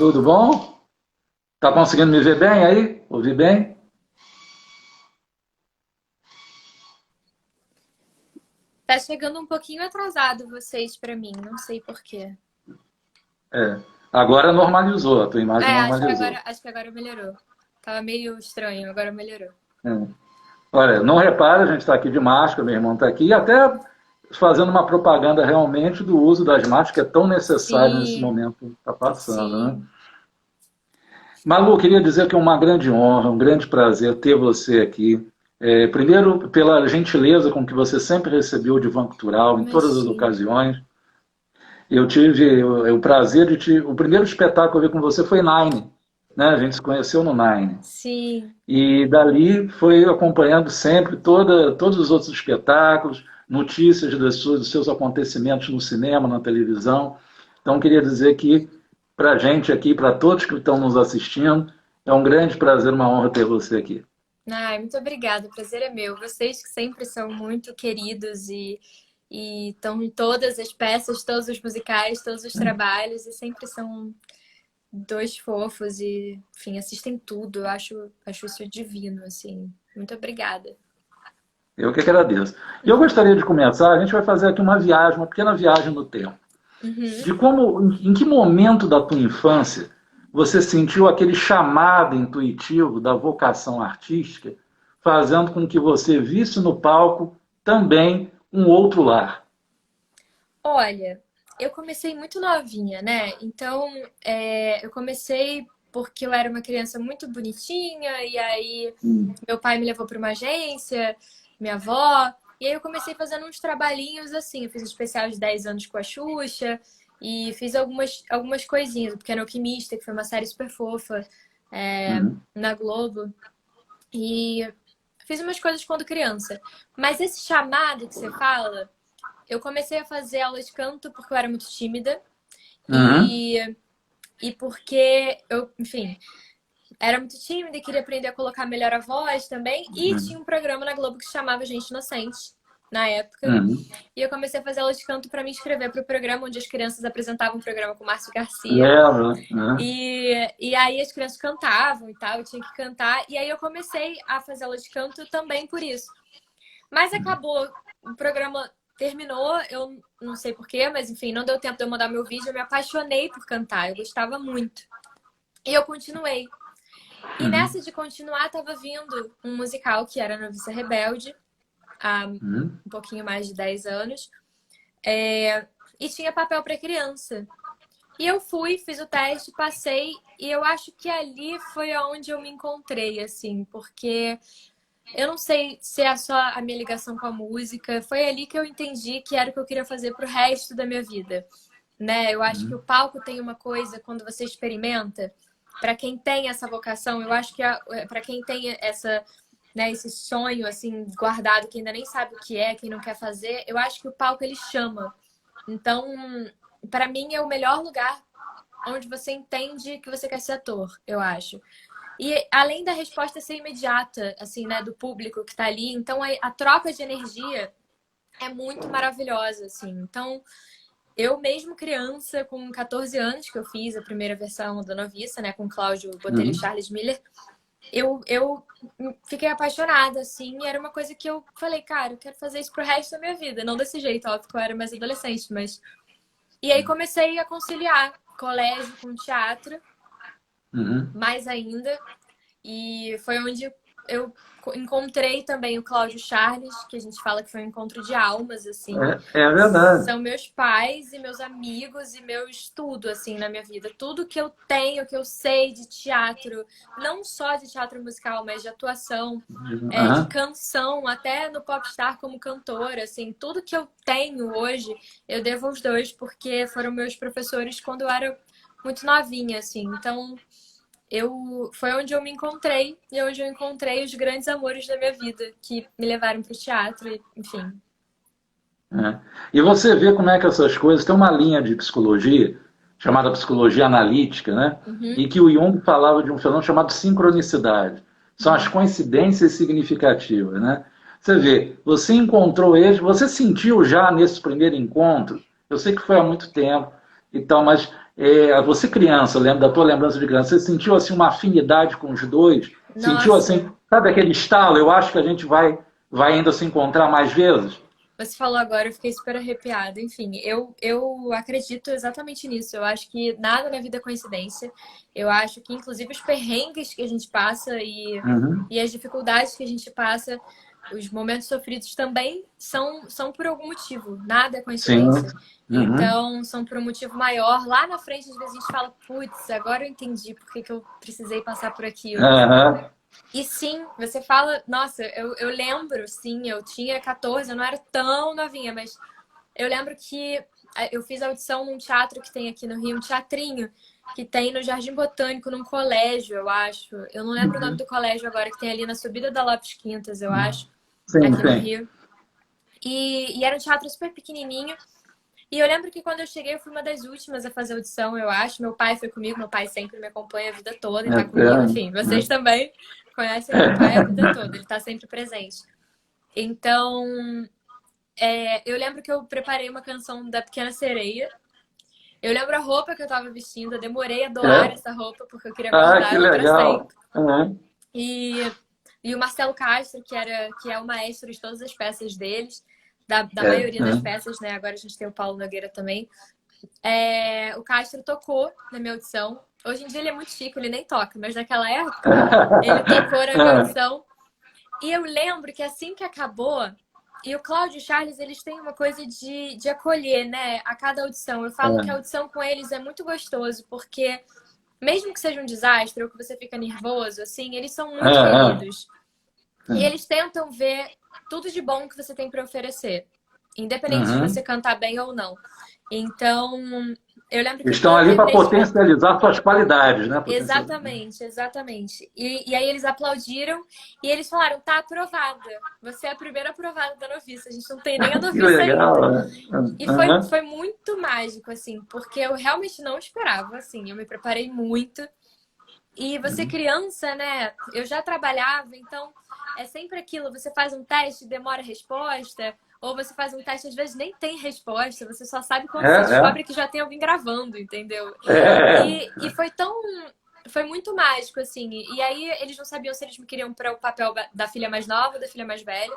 Tudo bom? Tá conseguindo me ver bem aí? Ouvir bem? Tá chegando um pouquinho atrasado vocês pra mim, não sei por quê. É. Agora normalizou, a tua imagem normalizou. Acho que agora melhorou. Tava meio estranho, agora melhorou. É. Olha, não repara, a gente está aqui de máscara, meu irmão está aqui, e até fazendo uma propaganda realmente do uso das máscaras, que é tão necessário nesse Sim, momento que está passando, né? sim. Malu, queria dizer que é uma grande honra, um grande prazer ter você aqui. Primeiro, pela gentileza com que você sempre recebeu o Divã Cultural em todas as Imagina. ocasiões. Eu tive o prazer de te... O primeiro espetáculo que eu vi com você foi Nine, né? A gente se conheceu no Nine. Sim. E dali foi acompanhando sempre todos os outros espetáculos, notícias dos seus acontecimentos no cinema, na televisão. Então, queria dizer que, para a gente aqui, para todos que estão nos assistindo, é um grande prazer, uma honra ter você aqui. Ai, muito obrigada, o prazer é meu. Vocês que sempre são muito queridos e estão em todas as peças, todos os musicais, todos os trabalhos e sempre são dois fofos e, enfim, assistem tudo. Acho isso divino, assim. Muito obrigada. Eu que agradeço. E eu gostaria de começar, a gente vai fazer aqui uma viagem, uma pequena viagem no tempo. Uhum. De como, em que momento da tua infância você sentiu aquele chamado intuitivo da vocação artística, fazendo com que você visse no palco também um outro lar? Olha, eu comecei muito novinha, né? Então, eu comecei porque eu era uma criança muito bonitinha, e aí meu pai me levou para uma agência, minha avó, e aí eu comecei fazendo uns trabalhinhos assim. Eu fiz um especial de 10 anos com a Xuxa, e fiz algumas coisinhas, o Pequeno Alquimista, que foi uma série super fofa, Uhum. na Globo. E fiz umas coisas quando criança. Mas esse chamado que você fala. Eu comecei a fazer aula de canto porque eu era muito tímida Uhum. e, e porque eu, enfim, era muito tímida e queria aprender a colocar melhor a voz também. E tinha Uhum. um programa na Globo que se chamava Gente Inocente, na época. Uhum. E eu comecei a fazer aula de canto para me inscrever para o programa onde as crianças apresentavam um programa com o Márcio Garcia. Lembra? Uhum. E aí as crianças cantavam e tal, eu tinha que cantar. E aí eu comecei a fazer aula de canto também por isso. Mas acabou, o programa terminou, eu não sei porquê, mas enfim, não deu tempo de eu mandar meu vídeo, eu me apaixonei por cantar, eu gostava muito. E eu continuei. E Uhum. nessa de continuar, tava vindo um musical que era Noviça Rebelde, há Uhum. um pouquinho mais de 10 anos, e tinha papel para criança. E eu fui, fiz o teste, passei, e eu acho que ali foi onde eu me encontrei, assim, porque eu não sei se é só a minha ligação com a música. Foi ali que eu entendi que era o que eu queria fazer pro resto da minha vida, né? Eu acho que o Uhum. palco tem uma coisa quando você experimenta. Para quem tem essa vocação, eu acho que para quem tem essa, né, esse sonho assim guardado, que ainda nem sabe o que é, quem não quer fazer, eu acho que o palco ele chama. Então, para mim é o melhor lugar onde você entende que você quer ser ator, eu acho. E além da resposta ser imediata, assim, né, do público que tá ali, então a troca de energia é muito maravilhosa, assim. Então, eu mesmo criança, com 14 anos, que eu fiz a primeira versão da Noviça, né, com Cláudio Botelho e Uhum. Charles Miller, eu fiquei apaixonada, assim, e era uma coisa que eu falei, cara, eu quero fazer isso pro resto da minha vida. Não desse jeito, óbvio que eu era mais adolescente, mas... E aí comecei a conciliar colégio com teatro, Uhum. mais ainda. E foi onde eu encontrei também o Cláudio Charles, que a gente fala que foi um encontro de almas, assim. É verdade. São meus pais e meus amigos e meus tudo, assim, na minha vida. Tudo que eu tenho, que eu sei de teatro, não só de teatro musical, mas de atuação, de Uhum. canção, até no Popstar como cantora, assim. Tudo que eu tenho hoje, eu devo aos dois, porque foram meus professores quando eu era muito novinha, assim. Então, foi onde eu me encontrei e onde eu encontrei os grandes amores da minha vida que me levaram para o teatro, e, enfim. É. E você vê como é que essas coisas. Tem uma linha de psicologia, chamada psicologia analítica, né? Uhum, E que o Jung falava de um fenômeno chamado sincronicidade. São as uhum. coincidências significativas, né? Você vê, você encontrou eles, você sentiu já nesse primeiro encontro, eu sei que foi há muito tempo e tal, mas você criança, lembra da tua lembrança de criança, você sentiu assim uma afinidade com os dois? Sentiu Nossa, assim, sabe aquele estalo? Eu acho que a gente vai ainda se encontrar mais vezes. você falou agora, eu fiquei super arrepiada. Enfim, eu acredito exatamente nisso. Eu acho que nada na vida é coincidência. Eu acho que, inclusive, os perrengues que a gente passa Uhum. e as dificuldades que a gente passa, os momentos sofridos também são por algum motivo. Nada é Sim. coincidência. Uhum. Então, são por um motivo maior. Lá na frente, às vezes, a gente fala, putz, agora eu entendi por que que eu precisei passar por aquilo. Uhum. E sim, você fala, nossa, eu lembro, sim, eu tinha 14, eu não era tão novinha, mas eu lembro que eu fiz audição num teatro que tem aqui no Rio, um teatrinho, que tem no Jardim Botânico, num colégio, eu acho. Eu não lembro o nome do colégio agora, que tem ali na subida da Lopes Quintas, eu acho, Sim, aqui no sim. Rio. E era um teatro super pequenininho. E eu lembro que quando eu cheguei, eu fui uma das últimas a fazer audição, eu acho. Meu pai foi comigo, meu pai sempre me acompanha a vida toda e tá comigo. Enfim, vocês também conhecem meu pai a vida toda, ele tá sempre presente. Então, eu lembro que eu preparei uma canção da Pequena Sereia. Eu lembro a roupa que eu tava vestindo, eu demorei a doar É? essa roupa, porque eu queria Ah, guardar que ela pra legal. sempre. Uhum. E, e o Marcelo Castro, que é o maestro de todas as peças deles, da É. maioria das Uhum. peças, né? Agora a gente tem o Paulo Nogueira também. O Castro tocou na minha audição. Hoje em dia ele é muito chique, ele nem toca, mas naquela época ele tocou na minha Uhum. audição. E eu lembro que assim que acabou, e o Cláudio e o Charles, eles têm uma coisa de acolher, né? A cada audição. Eu falo que a audição com eles é muito gostoso, porque mesmo que seja um desastre ou que você fica nervoso, assim, eles são muito Uhum. queridos. E eles tentam ver tudo de bom que você tem para oferecer, independente de você Uhum. cantar bem ou não. Então, eu lembro que Estão quando eu ali para terminei de potencializar suas qualidades, né? exatamente, exatamente. E aí eles aplaudiram e eles falaram, tá aprovada. Você é a primeira aprovada da noviça. A gente não tem nem a Que noviça legal. ainda. Né? E Uhum. foi muito mágico, assim, porque eu realmente não esperava, assim. Eu me preparei muito. E você criança, né? Eu já trabalhava, então é sempre aquilo. Você faz um teste, demora a resposta. Ou você faz um teste, às vezes nem tem resposta. Você só sabe quando você É, descobre que já tem alguém gravando, entendeu? é. É. E foi tão... Foi muito mágico, assim. E aí eles não sabiam se eles me queriam para o papel da filha mais nova ou da filha mais velha.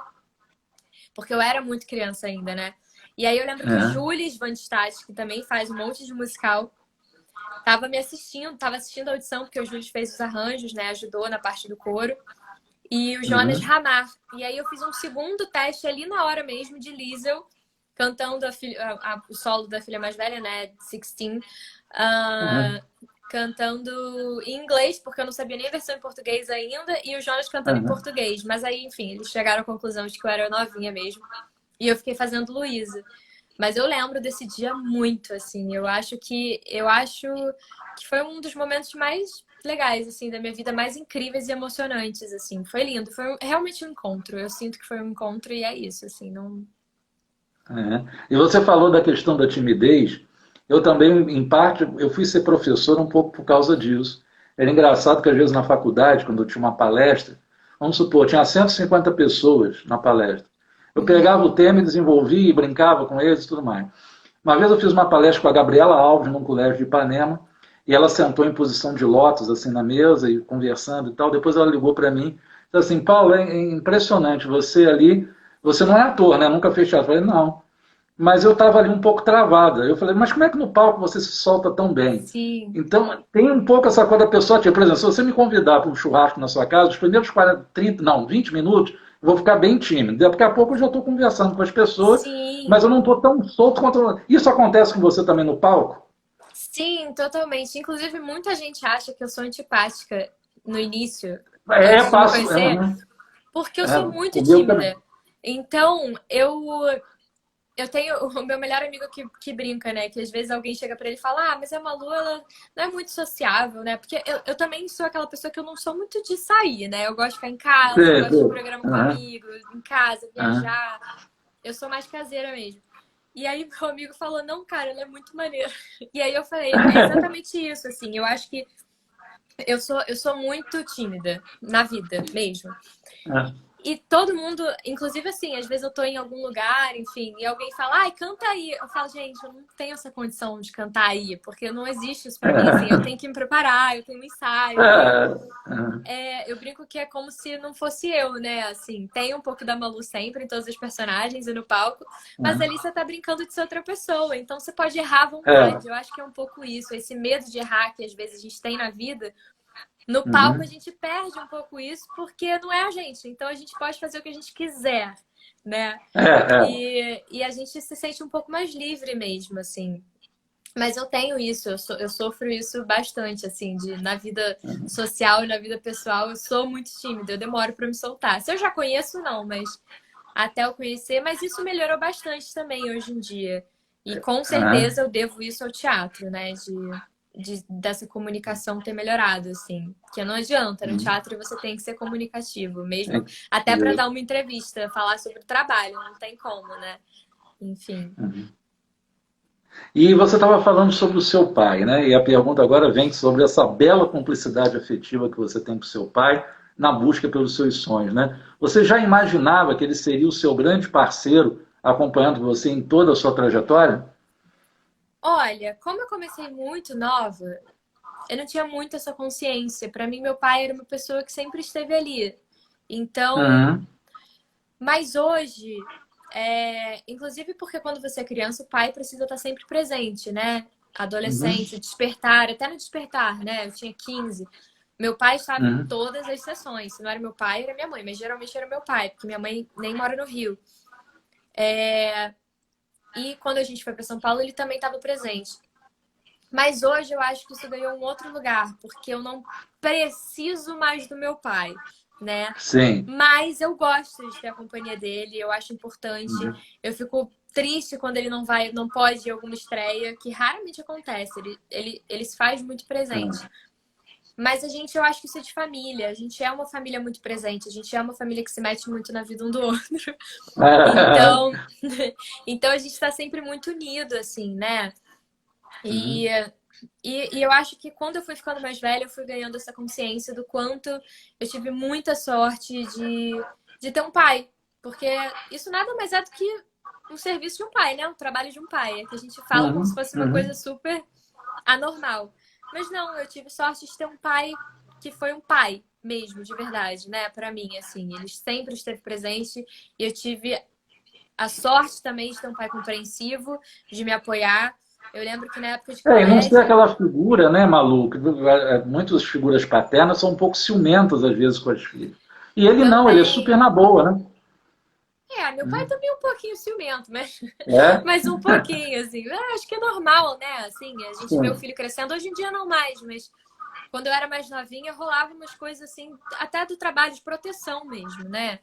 Porque eu era muito criança ainda, né? E aí eu lembro que o É. Jules Van Stadt, que também faz um monte de musical, tava me assistindo, tava assistindo a audição, porque o Jules fez os arranjos, né? Ajudou na parte do coro. E o Jonas Uhum. Ramar. E aí eu fiz um segundo teste ali na hora mesmo de Liesel, cantando o solo da filha mais velha, né? 16. Uhum. Cantando em inglês, porque eu não sabia nem a versão em português ainda, e o Jonas cantando em Uhum. português. Mas aí, enfim, eles chegaram à conclusão de que eu era novinha mesmo. E eu fiquei fazendo Luísa. Mas eu lembro desse dia muito, assim. Eu acho que foi um dos momentos mais legais, assim, da minha vida, mais incríveis e emocionantes, assim. Foi lindo, realmente um encontro. Eu sinto que foi um encontro e é isso, assim, não. É. E você falou da questão da timidez. Eu também, em parte, eu fui ser professor um pouco por causa disso. Era engraçado que às vezes na faculdade, quando eu tinha uma palestra, vamos supor, tinha 150 pessoas na palestra. Eu Uhum. pegava o tema e desenvolvia e brincava com eles e tudo mais. Uma vez eu fiz uma palestra com a Gabriela Alves num colégio de Ipanema e ela sentou em posição de lótus assim na mesa e conversando e tal. Depois ela ligou para mim e disse assim: Paulo, é impressionante, você ali, você não é ator, né? Nunca fez teatro. Eu falei: não. Mas eu estava ali um pouco travada. Eu falei: mas como é que no palco você se solta tão bem? Sim, Então, tem um pouco essa coisa da pessoa, tipo, por exemplo, se você me convidar para um churrasco na sua casa, os primeiros 40, 30, não, 20 minutos, eu vou ficar bem tímido. Daqui a pouco eu já estou conversando com as pessoas, mas sim, eu não estou tão solto quanto. Isso acontece com você também no palco? sim, totalmente. Inclusive, muita gente acha que eu sou antipática no início, É, antes de me passo. conhecer, porque eu sou muito Comigo também. tímida. Então, eu tenho o meu melhor amigo que brinca, né? Que às vezes alguém chega pra ele e fala: Ah, mas a Malu, ela não é muito sociável, né? Porque eu também sou aquela pessoa que eu não sou muito de sair, né? Eu gosto de ficar em casa, eu Sei, gosto de sei. programa com Uhum, amigo, em casa, uhum. viajar. Eu sou mais caseira mesmo. E aí meu amigo falou: Não, cara, ela é muito maneira. E aí eu falei: É exatamente isso, assim. Eu acho que eu sou muito tímida na vida mesmo. E todo mundo, inclusive assim, às vezes eu tô em algum lugar, enfim, e alguém fala, ai, canta aí. Eu falo, gente, eu não tenho essa condição de cantar aí, porque não existe isso pra mim, assim, eu tenho que me preparar, eu tenho um ensaio, eu brinco que é como se não fosse eu, né? Assim, tem um pouco da Malu sempre em todos os personagens e no palco, mas ali você tá brincando de ser outra pessoa, então você pode errar à vontade. Eu acho que é um pouco isso, esse medo de errar que às vezes a gente tem na vida. No palco a gente perde um pouco isso porque não é a gente, então a gente pode fazer o que a gente quiser, né? E a gente se sente um pouco mais livre mesmo, assim. Mas eu tenho isso, eu sofro isso bastante, assim, na vida social e na vida pessoal, eu sou muito tímida, eu demoro para me soltar. Se eu já conheço, não, mas até eu conhecer, mas isso melhorou bastante também hoje em dia. E com certeza eu devo isso ao teatro, né? Dessa comunicação ter melhorado, assim. Que não adianta, no teatro você tem que ser comunicativo, mesmo até para dar uma entrevista, falar sobre o trabalho, não tem como, né? Enfim. E você estava falando sobre o seu pai, né? E a pergunta agora vem sobre essa bela cumplicidade afetiva que você tem com seu pai na busca pelos seus sonhos, né? Você já imaginava que ele seria o seu grande parceiro acompanhando você em toda a sua trajetória? Olha, como eu comecei muito nova, eu não tinha muito essa consciência. Para mim, meu pai era uma pessoa que sempre esteve ali. Então, mas hoje, inclusive porque quando você é criança, o pai precisa estar sempre presente, né? Adolescente, despertar, até no despertar, né? Eu tinha 15. Meu pai estava em todas as sessões. Se não era meu pai, era minha mãe, mas geralmente era meu pai, porque minha mãe nem mora no Rio. E quando a gente foi para São Paulo, ele também estava presente. Mas hoje eu acho que isso ganhou um outro lugar, porque eu não preciso mais do meu pai, né? Sim. Mas eu gosto de ter a companhia dele, eu acho importante. Eu fico triste quando ele não pode ir a alguma estreia, que raramente acontece. Ele se faz muito presente. Mas eu acho que isso é de família. A gente é uma família muito presente. A gente é uma família que se mete muito na vida um do outro. Então a gente está sempre muito unido, assim, né? E eu acho que quando eu fui ficando mais velha, eu fui ganhando essa consciência do quanto eu tive muita sorte de ter um pai. Porque isso nada mais é do que um serviço de um pai, né? Um trabalho de um pai. É que a gente fala como se fosse uma coisa super anormal. Mas não, eu tive sorte de ter um pai que foi um pai mesmo, de verdade, né? Pra mim, assim. Ele sempre esteve presente e eu tive a sorte também de ter um pai compreensivo, de me apoiar. Eu lembro que na época de E não ser colégio... aquela figura, né, Malu? Muitas figuras paternas são um pouco ciumentas, às vezes, com as filhas. E ele não, ele é Também. super na boa, né? Meu pai também é um pouquinho ciumento, É? mas um pouquinho, assim. Eu acho que é normal, né? Assim, a gente vê o Sim. filho crescendo. Hoje em dia não mais, mas quando eu era mais novinha, rolava umas coisas assim, até do trabalho de proteção mesmo, né?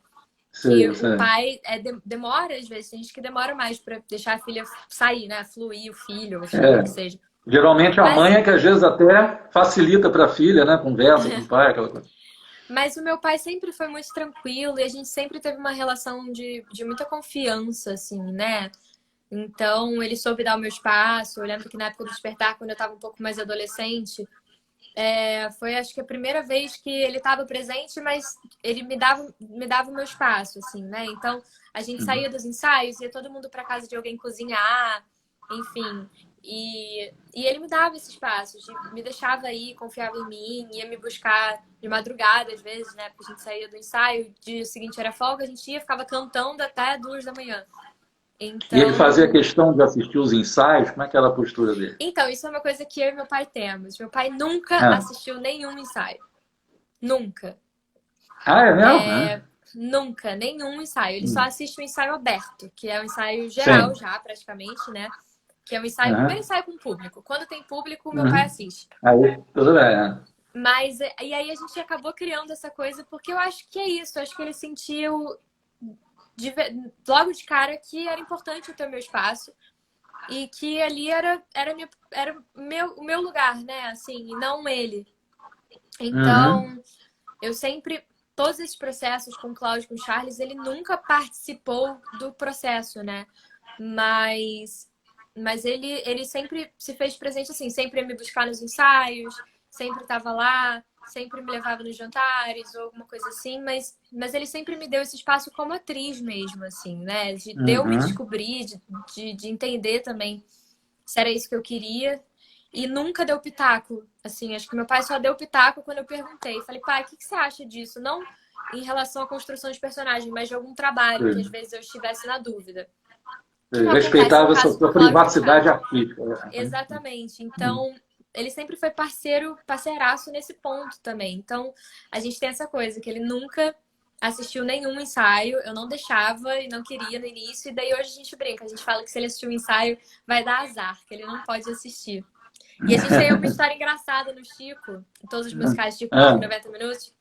Que Sei, o sei. pai demora, às vezes, tem gente que demora mais para deixar a filha sair, né? Fluir o filho ou filha, que seja. Geralmente a Mas, mãe é que às vezes até facilita para a filha, né? Conversa com o pai, aquela coisa. mas o meu pai sempre foi muito tranquilo e a gente sempre teve uma relação de muita confiança, assim, né? Então, ele soube dar o meu espaço. Eu lembro que na época do despertar, quando eu estava um pouco mais adolescente, foi acho que a primeira vez que ele estava presente, mas ele me dava o meu espaço, assim, né? Então, a gente saía dos ensaios, ia todo mundo para casa de alguém cozinhar, enfim. E ele me dava esse espaço, me deixava aí, confiava em mim, ia me buscar de madrugada, às vezes, né? Porque a gente saía do ensaio, o dia seguinte era folga, a gente ia, ficava cantando até 2 da manhã. E ele fazia Então, questão de assistir os ensaios, como é que era a postura dele? isso é uma coisa que eu e meu pai temos. Meu pai nunca Ah, assistiu nenhum ensaio. Nunca. é mesmo? Ah, Nunca, nenhum ensaio. Ele só assiste o ensaio aberto, que é o ensaio geral sim. já, praticamente, né? Que é o ensaio, o primeiro Aham. ensaio com público. Quando tem público, meu pai assiste. Aí, tudo bem. Mas, e aí a gente acabou criando essa coisa, porque eu acho que é isso. Eu acho que ele sentiu logo de cara que era importante eu ter o meu espaço. E que ali era o meu lugar, né? Assim, e não ele. Então, eu sempre, todos esses processos com o Cláudio, com o Charles, ele nunca participou do processo, né? Mas ele sempre se fez presente assim, sempre ia me buscar nos ensaios, sempre estava lá. sempre me levava nos jantares ou alguma coisa assim, mas ele sempre me deu esse espaço como atriz mesmo, assim, né? De eu me descobrir, de entender também se era isso que eu queria. E nunca deu pitaco. Assim, acho que meu pai só deu pitaco quando eu perguntei. Falei, pai, o que você acha disso? Não em relação à construção de personagem, mas de algum trabalho que às vezes eu estivesse na dúvida. Que não acontece no Respeitava a caso do sua Cláudio privacidade Castro. artística. Exatamente. Então, ele sempre foi parceiraço nesse ponto também. Então, a gente tem essa coisa, que ele nunca assistiu nenhum ensaio, eu não deixava e não queria no início, e daí hoje a gente brinca, a gente fala que se ele assistir um ensaio, vai dar azar, que ele não pode assistir. E a gente tem uma história engraçada no Chico, em todos os musicais de Chico, 90 minutos,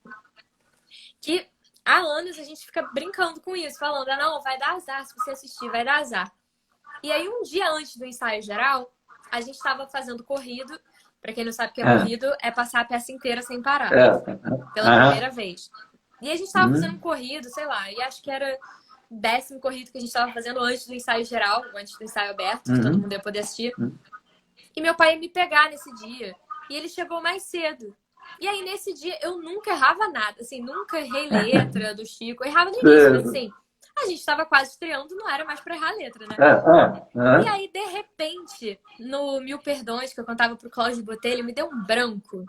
que há anos a gente fica brincando com isso, falando, não, vai dar azar se você assistir, vai dar azar. E aí, um dia antes do ensaio geral, a gente estava fazendo corrido. Para quem não sabe o que é corrido, é passar a peça inteira sem parar. Pela primeira vez. E a gente estava fazendo um corrido, sei lá, e acho que era o 10º corrido que a gente estava fazendo antes do ensaio geral, antes do ensaio aberto, que todo mundo ia poder assistir. E meu pai ia me pegar nesse dia. E ele chegou mais cedo. E aí, nesse dia, eu nunca errava nada. Assim, nunca errei letra do Chico. Eu errava no início, mas assim... A gente estava quase estreando, não era mais para errar a letra, né? E aí, de repente, no Mil Perdões, que eu cantava pro Cláudio Botelho, me deu um branco.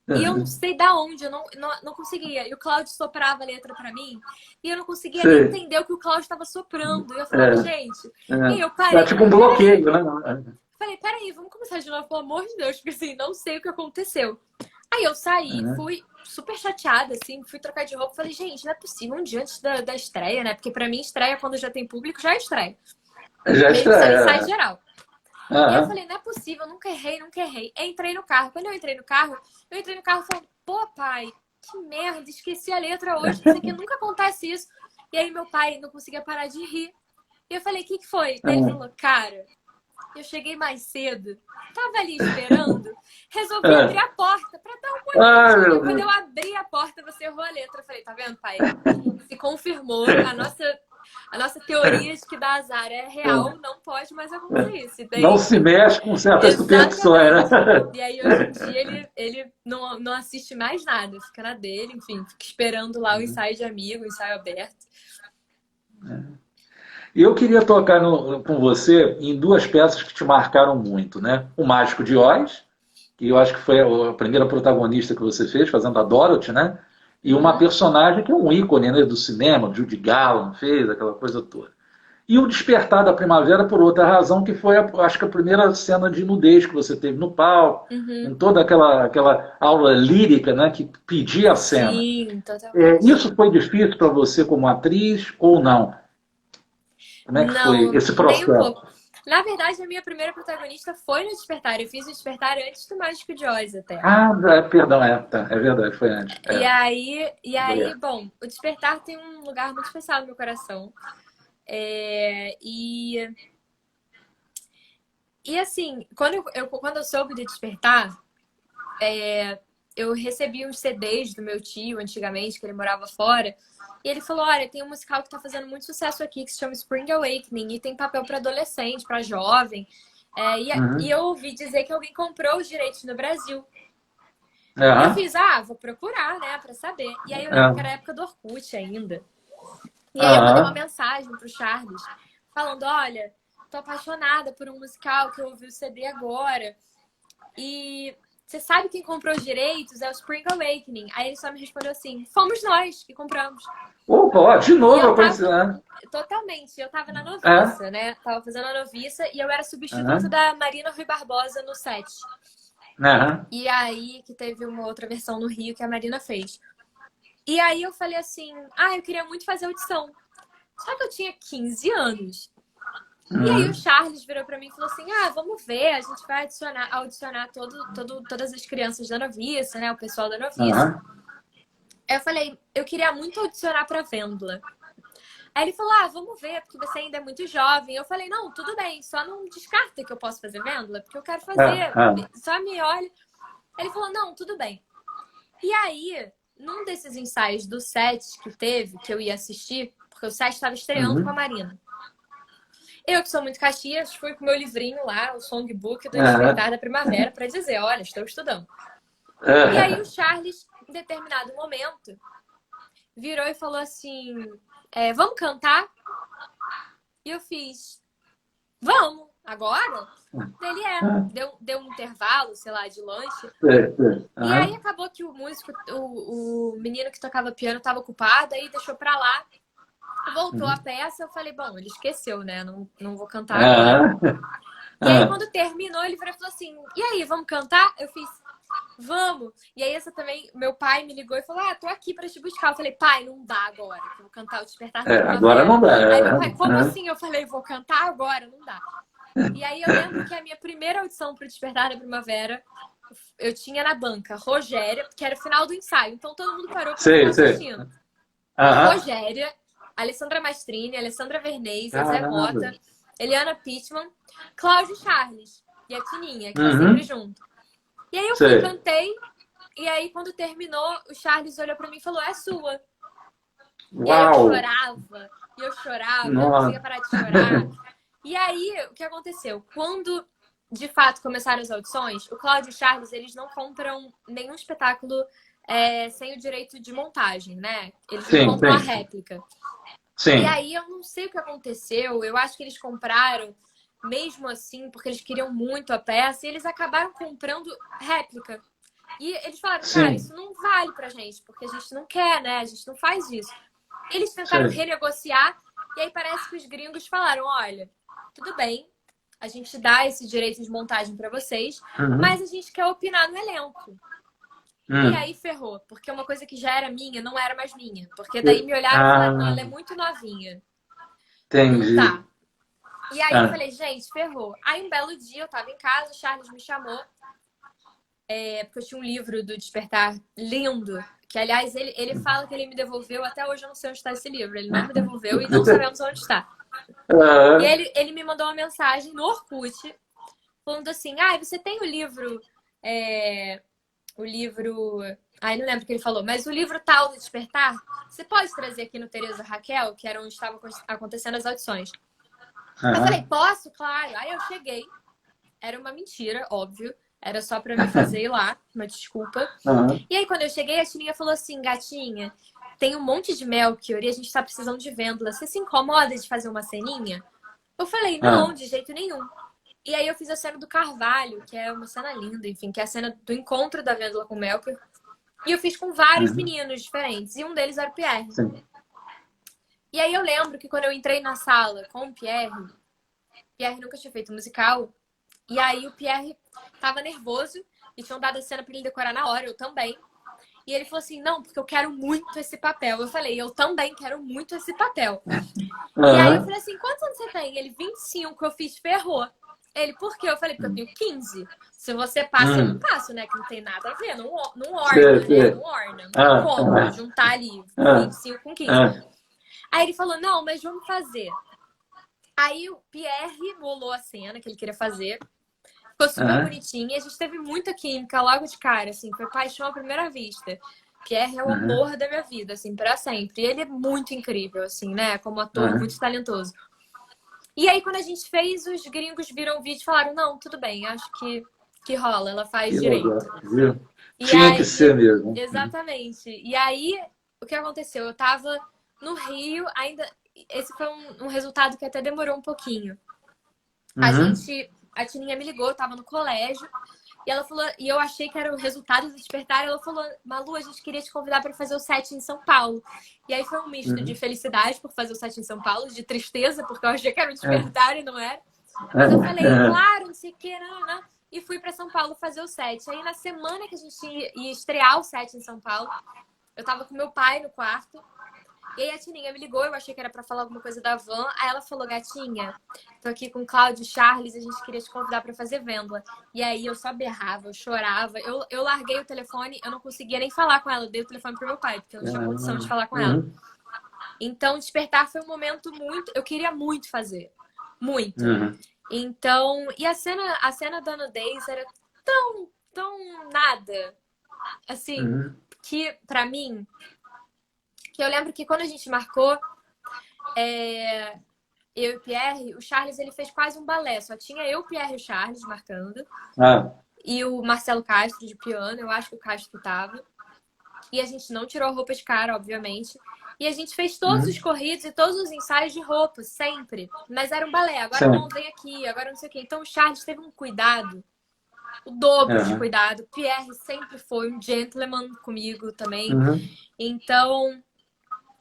E eu não sei da onde, eu não conseguia. E o Cláudio soprava a letra para mim, e eu não conseguia nem entender o que o Cláudio estava soprando. E eu falava, gente... E eu parei... É tipo um bloqueio, né? Falei, peraí, vamos começar de novo, pelo amor de Deus, porque assim, não sei o que aconteceu. Aí eu saí, fui super chateada, assim, fui trocar de roupa. Falei, gente, não é possível um dia antes da estreia, né? Porque pra mim, estreia quando já tem público, já é estreia. Já mesmo estreia. Mesmo ensaio geral. E aí eu falei, não é possível, nunca errei. Entrei no carro. Quando eu entrei no carro falando, pô, pai, que merda, esqueci a letra hoje. Isso aqui nunca acontece isso. E aí meu pai não conseguia parar de rir. E eu falei, o que foi? Daí ele falou, cara... Eu cheguei mais cedo, tava ali esperando, resolvi abrir a porta pra dar uma olhadinha. Quando eu abri a porta, você errou a letra. Eu falei, tá vendo, pai? Se confirmou, a nossa teoria de que dá azar é real, não pode mais acontecer isso. Daí, não se mexe com certas superstições, né? E aí, hoje em dia, ele não assiste mais nada, fica na dele, enfim, fica esperando lá o ensaio de amigo, o ensaio aberto. E eu queria tocar com você em duas peças que te marcaram muito, né? O Mágico de Oz, que eu acho que foi a primeira protagonista que você fez, fazendo a Dorothy, né? E uma personagem que é um ícone, né, do cinema, Judy Garland fez, aquela coisa toda. E o Despertar da Primavera, por outra razão, que foi, acho que a primeira cena de nudez que você teve no palco, em toda aquela aula lírica, né, que pedia a cena. Sim, totalmente. Isso foi difícil para você como atriz ou não? Como é que foi esse processo? Nem um pouco. Na verdade, a minha primeira protagonista foi no Despertar. Eu fiz o Despertar antes do Mágico de Oz até. Perdão, tá, é verdade, foi antes. E aí, bom, o Despertar tem um lugar muito especial no meu coração. E assim, quando eu soube de Despertar, eu recebi uns CDs do meu tio antigamente, que ele morava fora. E ele falou, olha, tem um musical que tá fazendo muito sucesso aqui, que se chama Spring Awakening, e tem papel para adolescente, para jovem. E eu ouvi dizer que alguém comprou os direitos no Brasil. E eu fiz, vou procurar, né, para saber. E aí eu lembro que era a época do Orkut ainda. E aí eu mandei uma mensagem pro Charles, falando, olha, tô apaixonada por um musical que eu ouvi o CD agora. E... você sabe quem comprou os direitos? É o Spring Awakening. Aí ele só me respondeu assim, fomos nós que compramos. Opa, de novo a coincidência. Totalmente. Eu tava na noviça, né? Tava fazendo a noviça e eu era substituto da Marina Rui Barbosa no set. E aí que teve uma outra versão no Rio que a Marina fez. E aí eu falei assim, eu queria muito fazer audição. Só que eu tinha 15 anos. E aí o Charles virou pra mim e falou assim, vamos ver, a gente vai audicionar todas as crianças da noviça, né? O pessoal da noviça. Aí eu falei, eu queria muito audicionar pra Wendla. Aí ele falou, vamos ver, porque você ainda é muito jovem. Eu falei, não, tudo bem, só não descarta que eu posso fazer Wendla, porque eu quero fazer, só me olha. Aí ele falou, não, tudo bem. E aí, num desses ensaios do set que teve, que eu ia assistir, porque o set estava estreando com a Marina. Eu, que sou muito Caxias, fui com o meu livrinho lá, o songbook do Despertar da Primavera, para dizer, olha, estou estudando. E aí o Charles, em determinado momento, virou e falou assim, vamos cantar? E eu fiz, vamos, agora? Ele deu um intervalo, sei lá, de lanche. E aí acabou que o músico, o menino que tocava piano estava ocupado, aí deixou pra lá. Voltou a peça, eu falei, bom, ele esqueceu, né? Não vou cantar agora. E aí, quando terminou, ele falou assim, e aí, vamos cantar? Eu fiz, vamos. E aí, essa também, meu pai me ligou e falou, tô aqui pra te buscar. Eu falei, pai, não dá agora, que eu vou cantar o Despertar da Primavera. Agora não dá. Aí meu pai, como assim? Eu falei, vou cantar agora, não dá. E aí, eu lembro que a minha primeira audição pro Despertar da Primavera, eu tinha na banca Rogéria, que era o final do ensaio. Então, todo mundo parou pra ficar assistindo. Rogéria, Alessandra Mastrini, Alessandra Vernez, Zé Mota, Eliana Pittman, Cláudio Charles e a Tininha, que tá sempre junto. E aí eu fui, cantei, e aí quando terminou, o Charles olhou pra mim e falou, é sua. Uau. E aí eu chorava, eu não conseguia parar de chorar. E aí, o que aconteceu? Quando, de fato, começaram as audições, o Cláudio e o Charles, eles não compram nenhum espetáculo sem o direito de montagem, né? Eles não compram a réplica. E aí, eu não sei o que aconteceu, eu acho que eles compraram mesmo assim, porque eles queriam muito a peça, e eles acabaram comprando réplica. E eles falaram, cara, isso não vale pra gente, porque a gente não quer, né? A gente não faz isso. Eles tentaram renegociar, e aí parece que os gringos falaram, olha, tudo bem, a gente dá esse direito de montagem pra vocês, mas a gente quer opinar no elenco. E aí ferrou, porque uma coisa que já era minha, não era mais minha. Porque daí me olharam e falaram, não, ela é muito novinha. Entendi. Não tá. E aí eu falei, gente, ferrou. Aí um belo dia eu tava em casa, o Charles me chamou, porque eu tinha um livro do Despertar lindo, que aliás ele fala que ele me devolveu, até hoje eu não sei onde está esse livro, ele não me devolveu e não sabemos onde está. E ele me mandou uma mensagem no Orkut, falando assim, você tem o livro... Ai, não lembro o que ele falou, mas o livro tal do Despertar, você pode trazer aqui no Tereza Raquel, que era onde estavam acontecendo as audições. Eu falei, posso? Claro. Aí eu cheguei, era uma mentira, óbvio, era só pra me fazer ir lá, uma desculpa. E aí quando eu cheguei, a Tininha falou assim, gatinha, tem um monte de Melchior e a gente tá precisando de vêndula, você se incomoda de fazer uma ceninha? Eu falei, não, de jeito nenhum. E aí eu fiz a cena do Carvalho, que é uma cena linda, enfim, que é a cena do encontro da Vêndula com o Melchior. E eu fiz com vários meninos diferentes, e um deles era o Pierre. E aí eu lembro que quando eu entrei na sala com o Pierre nunca tinha feito musical, e aí o Pierre tava nervoso, e tinham dado a cena pra ele decorar na hora, eu também. E ele falou assim, não, porque eu quero muito esse papel. Eu falei, eu também quero muito esse papel. E aí eu falei assim, quantos anos você tem? Ele, 25, eu fiz, ferrou. Ele, por quê? Eu falei, porque eu tenho 15. Se você passa, eu não passo, né? Que não tem nada a ver, não orna, né? Não orna. Não como juntar ali 25 com 15. Aí ele falou, não, mas vamos fazer. Aí o Pierre bolou a cena que ele queria fazer. Ficou super bonitinha. E a gente teve muita química logo de cara, assim. Foi paixão à primeira vista. Pierre é o amor da minha vida, assim, pra sempre. E ele é muito incrível, assim, né? Como ator, muito talentoso. E aí, quando a gente fez, os gringos viram o vídeo e falaram, não, tudo bem, acho que rola, ela faz direito. Tinha que ser mesmo. Exatamente. E aí, o que aconteceu? Eu tava no Rio, ainda... Esse foi um resultado que até demorou um pouquinho. A Tininha me ligou, eu tava no colégio, e ela falou, e eu achei que era o resultado do Despertar, e ela falou, Malu, a gente queria te convidar para fazer o set em São Paulo. E aí foi um misto de felicidade por fazer o set em São Paulo, de tristeza, porque eu achei que era o Despertar e não era. Mas eu falei, claro, não sei o que, não. E fui para São Paulo fazer o set. Aí na semana que a gente ia estrear o set em São Paulo, eu tava com meu pai no quarto, e aí a Tininha me ligou, eu achei que era pra falar alguma coisa da van. Aí ela falou, gatinha, tô aqui com o Cláudio e Charles, a gente queria te convidar pra fazer vêndula. E aí eu só berrava, eu chorava. Eu larguei o telefone, eu não conseguia nem falar com ela. Eu dei o telefone pro meu pai, porque eu não tinha condição de falar com ela. Então, Despertar foi um momento muito... Eu queria muito fazer. Muito. Então... E a cena da nudez era tão nada. Assim, que pra mim... Que eu lembro que quando a gente marcou, eu e o Pierre, o Charles ele fez quase um balé. Só tinha eu, o Pierre e o Charles marcando. e o Marcelo Castro de piano, eu acho que o Castro estava. E a gente não tirou roupa de cara, obviamente. E a gente fez todos os corridos e todos os ensaios de roupa, sempre. Mas era um balé. Agora Sim. não, vem aqui, agora não sei o quê. Então o Charles teve um cuidado, o dobro de cuidado. O Pierre sempre foi um gentleman comigo também. Então,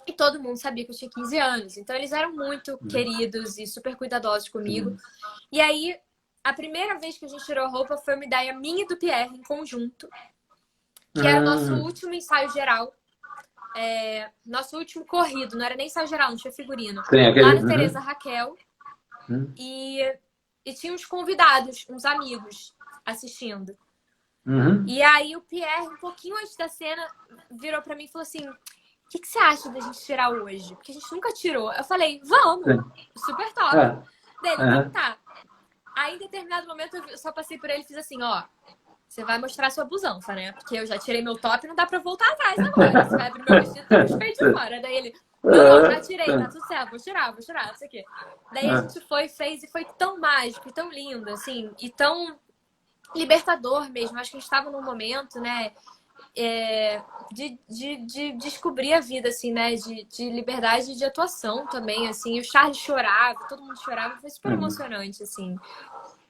e todo mundo sabia que eu tinha 15 anos. Então eles eram muito queridos e super cuidadosos comigo. E aí, a primeira vez que a gente tirou a roupa foi uma ideia minha e do Pierre em conjunto. Que era o nosso último ensaio geral. Nosso último corrido. Não era nem ensaio geral, não tinha figurino. Tem aquele... Lá na Teresa Raquel. E tinha uns convidados, uns amigos assistindo. E aí o Pierre, um pouquinho antes da cena, virou pra mim e falou assim: o que você acha da gente tirar hoje? Porque a gente nunca tirou. Eu falei, vamos! Super top! Dele, então tá. Aí em determinado momento eu só passei por ele e fiz assim, ó. Você vai mostrar sua busança, né? Porque eu já tirei meu top e não dá pra voltar atrás agora. Você vai abrir meu vestido e tem os peitos de fora. Daí ele, não, já tirei, tá tudo certo, vou tirar, não sei o quê. Daí a gente fez e foi tão mágico, e tão lindo, assim, e tão libertador mesmo. Acho que a gente tava num momento, né, de descobrir a vida, assim, né, de liberdade de atuação também, assim. E o Charles chorava, todo mundo chorava, foi super emocionante, assim.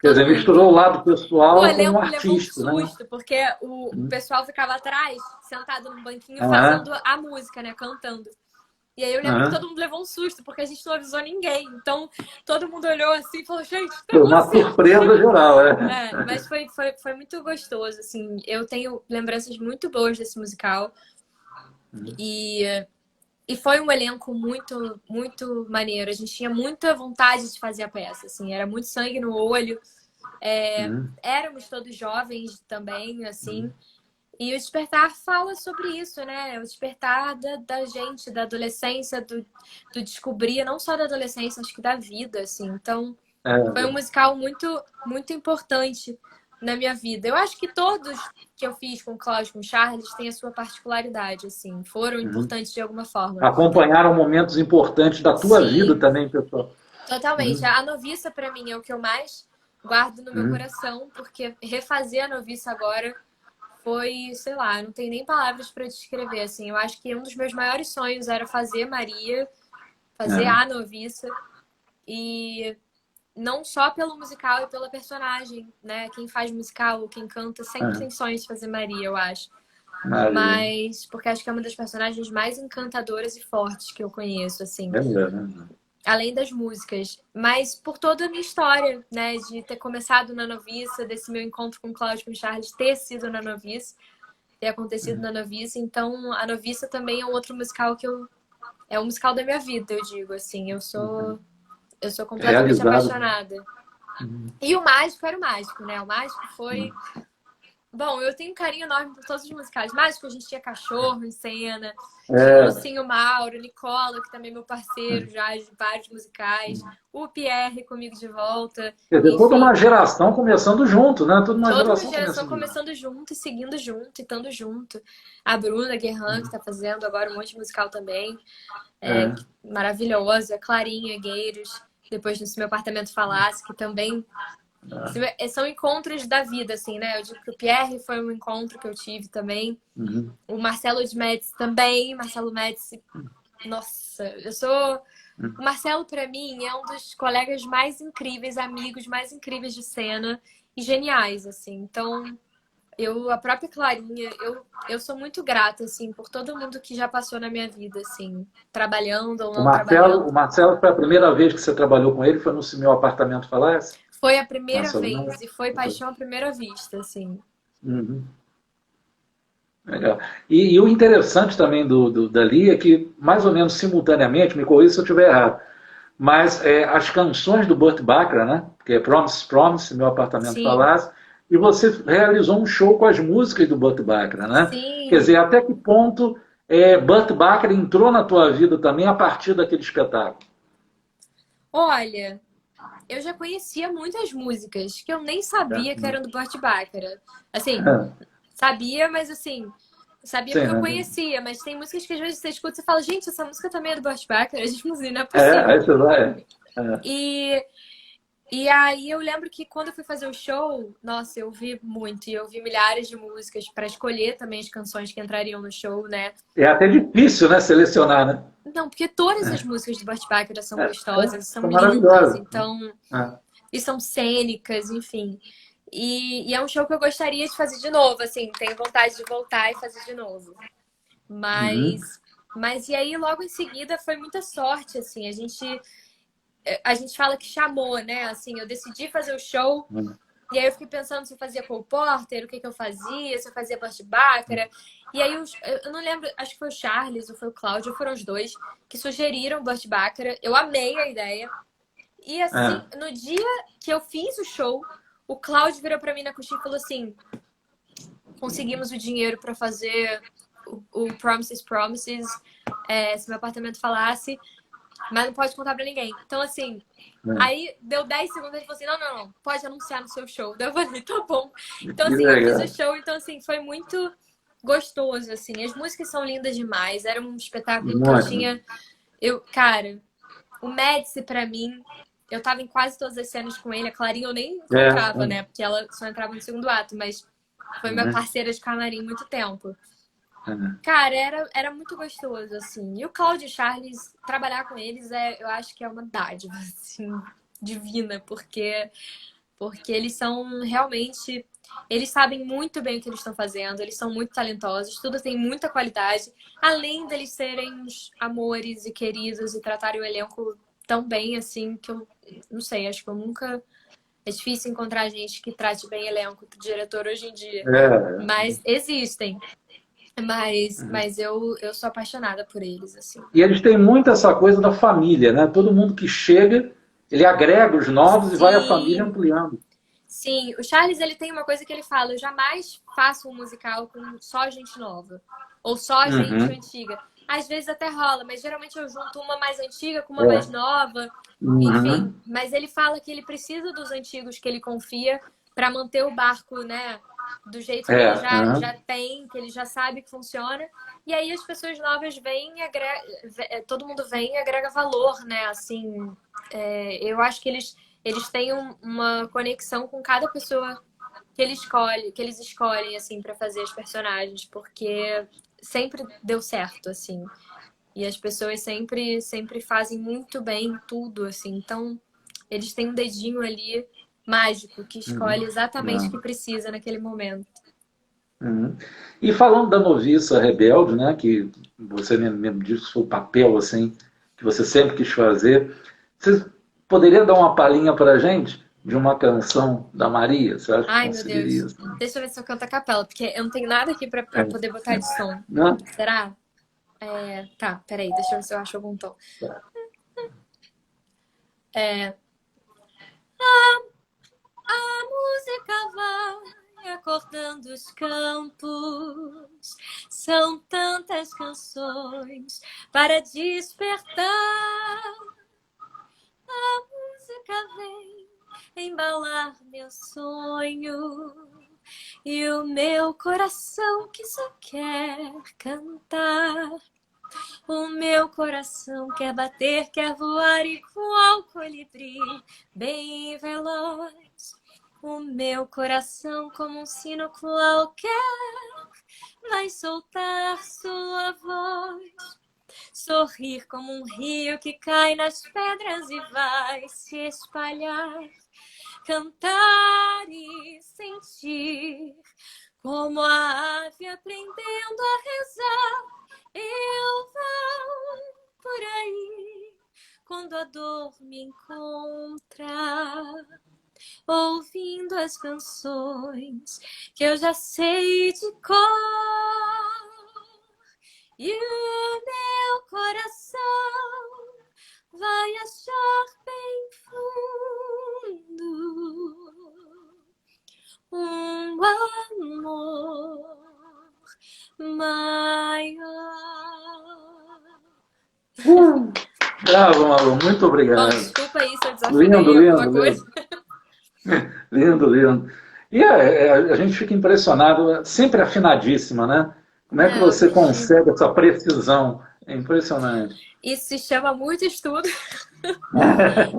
Quer dizer, misturou o lado pessoal com o levou artístico, um susto, né? porque o pessoal ficava atrás, sentado num banquinho, fazendo a música, né? Cantando. E aí eu lembro que todo mundo levou um susto, porque a gente não avisou ninguém. Então, todo mundo olhou assim e falou, gente, foi uma surpresa geral, mas foi muito gostoso, assim. Eu tenho lembranças muito boas desse musical. E foi um elenco muito, muito maneiro. A gente tinha muita vontade de fazer a peça, assim. Era muito sangue no olho. Éramos todos jovens também, assim. E o Despertar fala sobre isso, né? O despertar da gente, da adolescência, do descobrir, não só da adolescência, acho que da vida, assim. Então, foi um musical muito, muito importante na minha vida. Eu acho que todos que eu fiz com o Cláudio, com o Charles, têm a sua particularidade, assim. Foram importantes de alguma forma. Acompanharam momentos importantes da tua vida também, pessoal. Totalmente. A Noviça, pra mim, é o que eu mais guardo no meu coração, porque refazer a Noviça agora foi, sei lá, não tem nem palavras para descrever, assim. Eu acho que um dos meus maiores sonhos era fazer Maria, fazer a Noviça, e não só pelo musical e pela personagem, né? Quem faz musical, quem canta, sempre tem sonhos de fazer Maria, eu acho. Mas porque acho que é uma das personagens mais encantadoras e fortes que eu conheço, assim. Além das músicas, mas por toda a minha história, né? De ter começado na Noviça, desse meu encontro com o Cláudio e com o Charles ter sido na Noviça, ter acontecido na Noviça. Então, a Noviça também é um outro musical que é um musical da minha vida, eu digo, assim. Eu sou completamente apaixonada. E o Mágico era o Mágico, né? O Mágico foi... Bom, eu tenho um carinho enorme por todos os musicais. Mágico, a gente tinha Cachorro em cena, tinha o Lucinho Mauro, Nicola, que também é meu parceiro já de vários musicais, o Pierre comigo de volta. Quer dizer, toda uma geração começando junto, né? Toda uma geração começando junto e seguindo junto e estando junto. A Bruna Guerran, que está fazendo agora um monte de musical também, maravilhosa. A Clarinha Gueiros, depois do Se Meu Apartamento Falasse, que também... São encontros da vida, assim, né? Eu digo que o Pierre foi um encontro que eu tive também. O Marcelo de Médici também. Marcelo Médici, nossa, eu sou... O Marcelo, pra mim, é um dos colegas mais incríveis, amigos mais incríveis de cena e geniais, assim. Então, a própria Clarinha, eu sou muito grata, assim, por todo mundo que já passou na minha vida, assim, trabalhando ou não trabalhando. O Marcelo foi a primeira vez que você trabalhou com ele? Foi no Se Meu Apartamento Falasse? Foi a primeira vez e foi paixão à primeira vista, assim. Legal. E o interessante também dali é que, mais ou menos simultaneamente, me corrija se eu estiver errado, mas as canções do Burt Bacharach, né? Que é Promise, Promise, Meu Apartamento Falasse, e você realizou um show com as músicas do Burt Bacharach, né? Sim. Quer dizer, até que ponto Burt Bacharach entrou na tua vida também a partir daquele espetáculo? Olha... Eu já conhecia muitas músicas que eu nem sabia que eram do Burt Bacharach. Assim, sabia, mas assim... Sabia porque eu conhecia, mas tem músicas que às vezes você escuta e você fala, gente, essa música também é do Burt Bacharach. A gente não é possível. Aí você vai. E aí eu lembro que quando eu fui fazer o show, nossa, eu ouvi muito. E eu ouvi milhares de músicas para escolher também as canções que entrariam no show, né? É até difícil, né, selecionar, né? Não, porque todas as músicas do Burt Bacharach são gostosas, São são lindas, maravilhosas. então... É. E são cênicas, enfim. E é um show que eu gostaria de fazer de novo, assim. Tenho vontade de voltar e fazer de novo. Uhum. Mas e aí, logo em seguida, foi muita sorte, assim. A gente fala que chamou, né? Assim, eu decidi fazer o show. E aí eu fiquei pensando se eu fazia Cole Porter, o que eu fazia, se eu fazia Burt Bacharach. E aí eu não lembro, acho que foi o Charles ou foi o Cláudio, foram os dois que sugeriram Burt Bacharach. Eu amei a ideia. E assim, É. no dia que eu fiz o show, o Cláudio virou pra mim na coxinha e falou assim: conseguimos o dinheiro pra fazer o Promises, Promises, se meu apartamento falasse, mas não pode contar pra ninguém. Então, assim, aí deu 10 segundos e ele falou assim: não, pode anunciar no seu show. Daí eu falei: tá bom. Então, Que assim, eu fiz legal. o show, então, assim, foi muito gostoso, assim. As músicas são lindas demais. Era um espetáculo que eu Muito. tinha. Cara, o Médici, pra mim, eu tava em quase todas as cenas com ele. A Clarinha eu nem encontrava, né? Porque ela só entrava no segundo ato, mas foi minha parceira de camarim muito tempo. Cara, era muito gostoso, assim. E o Cláudio e Charles, trabalhar com eles, eu acho que é uma dádiva, assim, divina, porque eles são realmente... Eles sabem muito bem o que eles estão fazendo, eles são muito talentosos, tudo tem muita qualidade, além deles serem uns amores e queridos e tratarem o elenco tão bem, assim, que eu não sei, acho que eu nunca... É difícil encontrar gente que trate bem elenco, diretor hoje em dia. Mas existem. Mas eu sou apaixonada por eles, assim. E eles têm muito essa coisa da família, né? Todo mundo que chega, ele agrega os novos e vai a família Sim, ampliando. sim. O Charles, ele tem uma coisa que ele fala: eu jamais faço um musical com só gente nova. Ou só gente Uhum. antiga. Às vezes até rola, mas geralmente eu junto uma mais antiga com uma mais nova. Enfim, Uhum. mas ele fala que ele precisa dos antigos que ele confia para manter o barco, né? Do jeito que ele já Uhum. tem, que ele já sabe que funciona. E aí as pessoas novas vêm, todo mundo vem e agrega valor, né? Assim, eu acho que eles têm uma conexão com cada pessoa que eles escolhem, assim, para fazer os personagens, porque sempre deu certo, assim. E as pessoas sempre fazem muito bem tudo, assim. Então, eles têm um dedinho ali mágico que escolhe exatamente o que precisa naquele momento. Uhum. E falando da Noviça Rebelde, né, que você mesmo disse que foi o papel assim, que você sempre quis fazer, você poderia dar uma palhinha para a gente de uma canção da Maria? Você acha que Ai, meu conseguiria? Deus. Assim? Deixa eu ver se eu canto a capela, porque eu não tenho nada aqui pra poder botar de som. Não? Será? Tá, peraí, deixa eu ver se eu acho algum tom. A música vai acordando os campos, são tantas canções para despertar. A música vem embalar meu sonho e o meu coração que só quer cantar. O meu coração quer bater, quer voar igual colibri, bem veloz. O meu coração, como um sino qualquer, vai soltar sua voz. Sorrir como um rio que cai nas pedras e vai se espalhar. Cantar e sentir como a ave aprendendo a rezar. Eu vou por aí quando a dor me encontrar, ouvindo as canções que eu já sei de cor. E o meu coração vai achar bem fundo um amor maior. Bravo, Malu, muito Bom, obrigado. desculpa aí se eu Lindo, desafinei alguma lindo, coisa. lindo. Lindo, lindo. E a gente fica impressionado, sempre afinadíssima, né? Como é que Não, você imagina. consegue essa precisão É impressionante. Isso se chama muito estudo.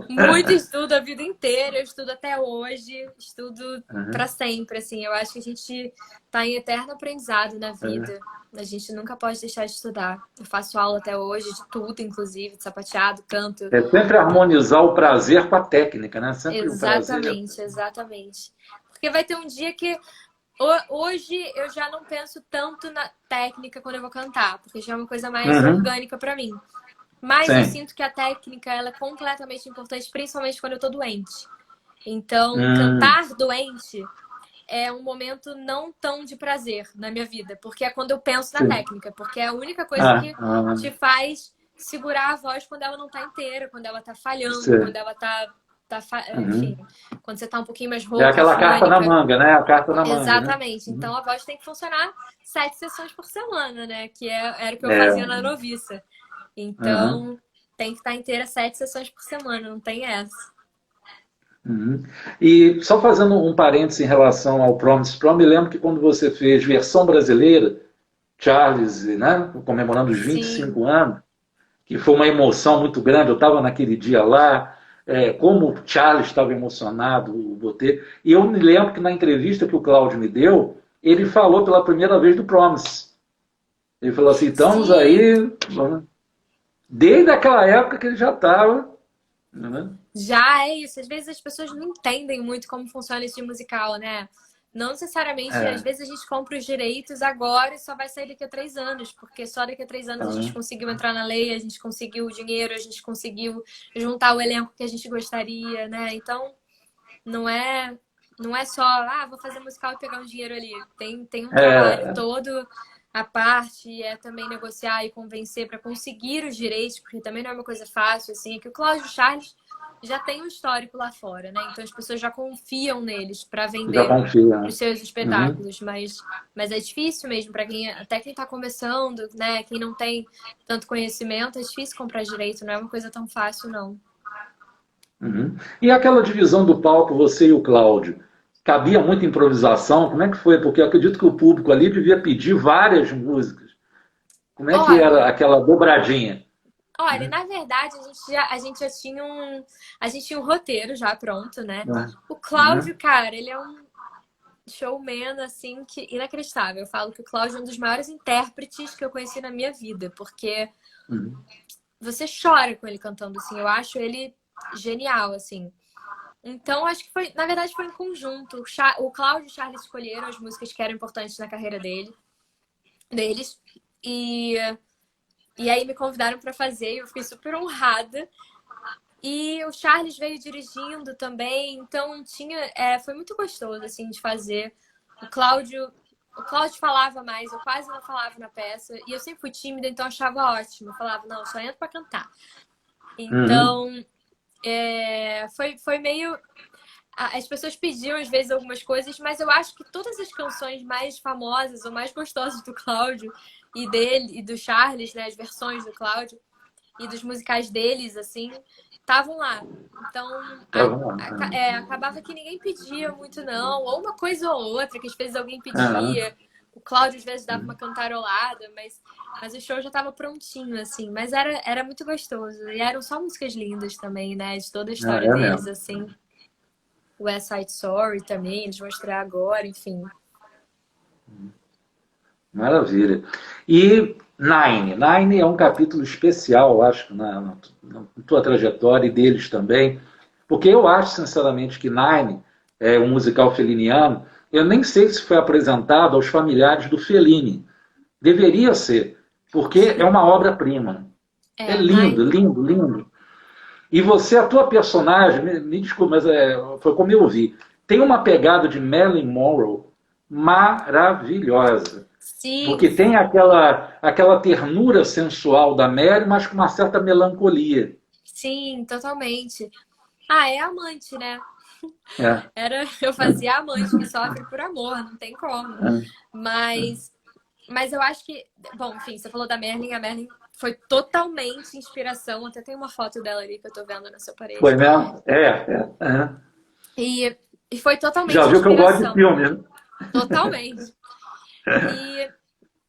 Muito estudo a vida inteira, eu estudo até hoje, estudo para sempre, assim. Eu acho que a gente está em eterno aprendizado na vida. A gente nunca pode deixar de estudar. Eu faço aula até hoje de tudo, inclusive, de sapateado, canto. É sempre harmonizar o prazer com a técnica, né? Sempre Exatamente, o prazer. exatamente. Porque vai ter um dia que hoje eu já não penso tanto na técnica quando eu vou cantar, porque já é uma coisa mais orgânica para mim. Mas eu Sim. sinto que a técnica ela é completamente importante, principalmente quando eu tô doente. Então, cantar doente é um momento não tão de prazer na minha vida, porque é quando eu penso na técnica, porque é a única coisa que te faz segurar a voz quando ela não tá inteira, quando ela tá falhando, quando ela enfim, quando você tá um pouquinho mais rouca, É aquela carta na manga, né? A carta na manga. Exatamente. Né? Então a voz tem que funcionar 7 sessões por semana, né? Que era o que eu fazia na noviça. Então, tem que estar inteira 7 sessões por semana, não tem essa. E só fazendo um parênteses em relação ao Promise From, me lembro que quando você fez versão brasileira, Charles, né, comemorando os 25 anos, que foi uma emoção muito grande, eu estava naquele dia lá, como o Charles estava emocionado, o Botê, e eu me lembro que na entrevista que o Cláudio me deu, ele falou pela primeira vez do Promise. Ele falou assim, estamos aí... Desde aquela época que ele já estava... Né? Já é isso. Às vezes as pessoas não entendem muito como funciona esse musical, né? Não necessariamente, às vezes a gente compra os direitos agora e só vai sair daqui a 3 anos, porque só daqui a 3 anos a gente conseguiu entrar na lei, a gente conseguiu o dinheiro, a gente conseguiu juntar o elenco que a gente gostaria, né? Então, não é só, vou fazer musical e pegar um dinheiro ali. Tem um trabalho todo... A parte é também negociar e convencer para conseguir os direitos, porque também não é uma coisa fácil, assim, é que o Cláudio Charles já tem um histórico lá fora, né? Então as pessoas já confiam neles para vender os seus espetáculos, mas é difícil mesmo para até quem está começando, né? Quem não tem tanto conhecimento, é difícil comprar direito, não é uma coisa tão fácil, não. E aquela divisão do palco, você e o Cláudio? Cabia muita improvisação? Como é que foi? Porque eu acredito que o público ali devia pedir várias músicas. Como é que era aquela dobradinha? Olha, na verdade, a gente já tinha um roteiro já pronto, né? O Cláudio, cara, ele é um showman, assim, que inacreditável. Eu falo que o Cláudio é um dos maiores intérpretes que eu conheci na minha vida, porque você chora com ele cantando, assim. Eu acho ele genial, assim. Então, acho que na verdade foi em conjunto. O Cláudio e o Charles escolheram as músicas que eram importantes na carreira deles. E aí me convidaram para fazer, e eu fiquei super honrada. E o Charles veio dirigindo também, então foi muito gostoso, assim, de fazer. O Cláudio falava mais, eu quase não falava na peça. E eu sempre fui tímida, então eu achava ótimo. Eu falava, não, eu só entro para cantar. Então... foi meio... As pessoas pediam, às vezes, algumas coisas, mas eu acho que todas as canções mais famosas ou mais gostosas do Cláudio e dele, e do Charles, né? As versões do Cláudio e dos musicais deles, assim, estavam lá. Então, acabava que ninguém pedia muito, não. Ou uma coisa ou outra, que às vezes alguém pedia. O Cláudio, às vezes, dava uma cantarolada, mas o show já estava prontinho, assim. Mas era muito gostoso. E eram só músicas lindas também, né? De toda a história deles, assim. West Side Story também, eles vão estrear agora, enfim. Maravilha. E Nine é um capítulo especial, acho, na tua trajetória e deles também. Porque eu acho, sinceramente, que Nine é um musical feliniano. Eu nem sei se foi apresentado aos familiares do Fellini. Deveria ser, porque é uma obra-prima. É lindo, lindo, lindo. E você, a tua personagem, me desculpa, mas foi como eu vi, tem uma pegada de Marilyn Monroe maravilhosa. Sim. Porque tem aquela ternura sensual da Mary, mas com uma certa melancolia. Sim, totalmente. É amante, né? Eu fazia amante que sofre por amor, não tem como. Mas eu acho que... Bom, enfim, você falou da Merlin. A Merlin foi totalmente inspiração. Até tem uma foto dela ali que eu tô vendo na sua parede. Foi mesmo? E foi totalmente já viu inspiração. Que eu gosto de filme, né? Totalmente.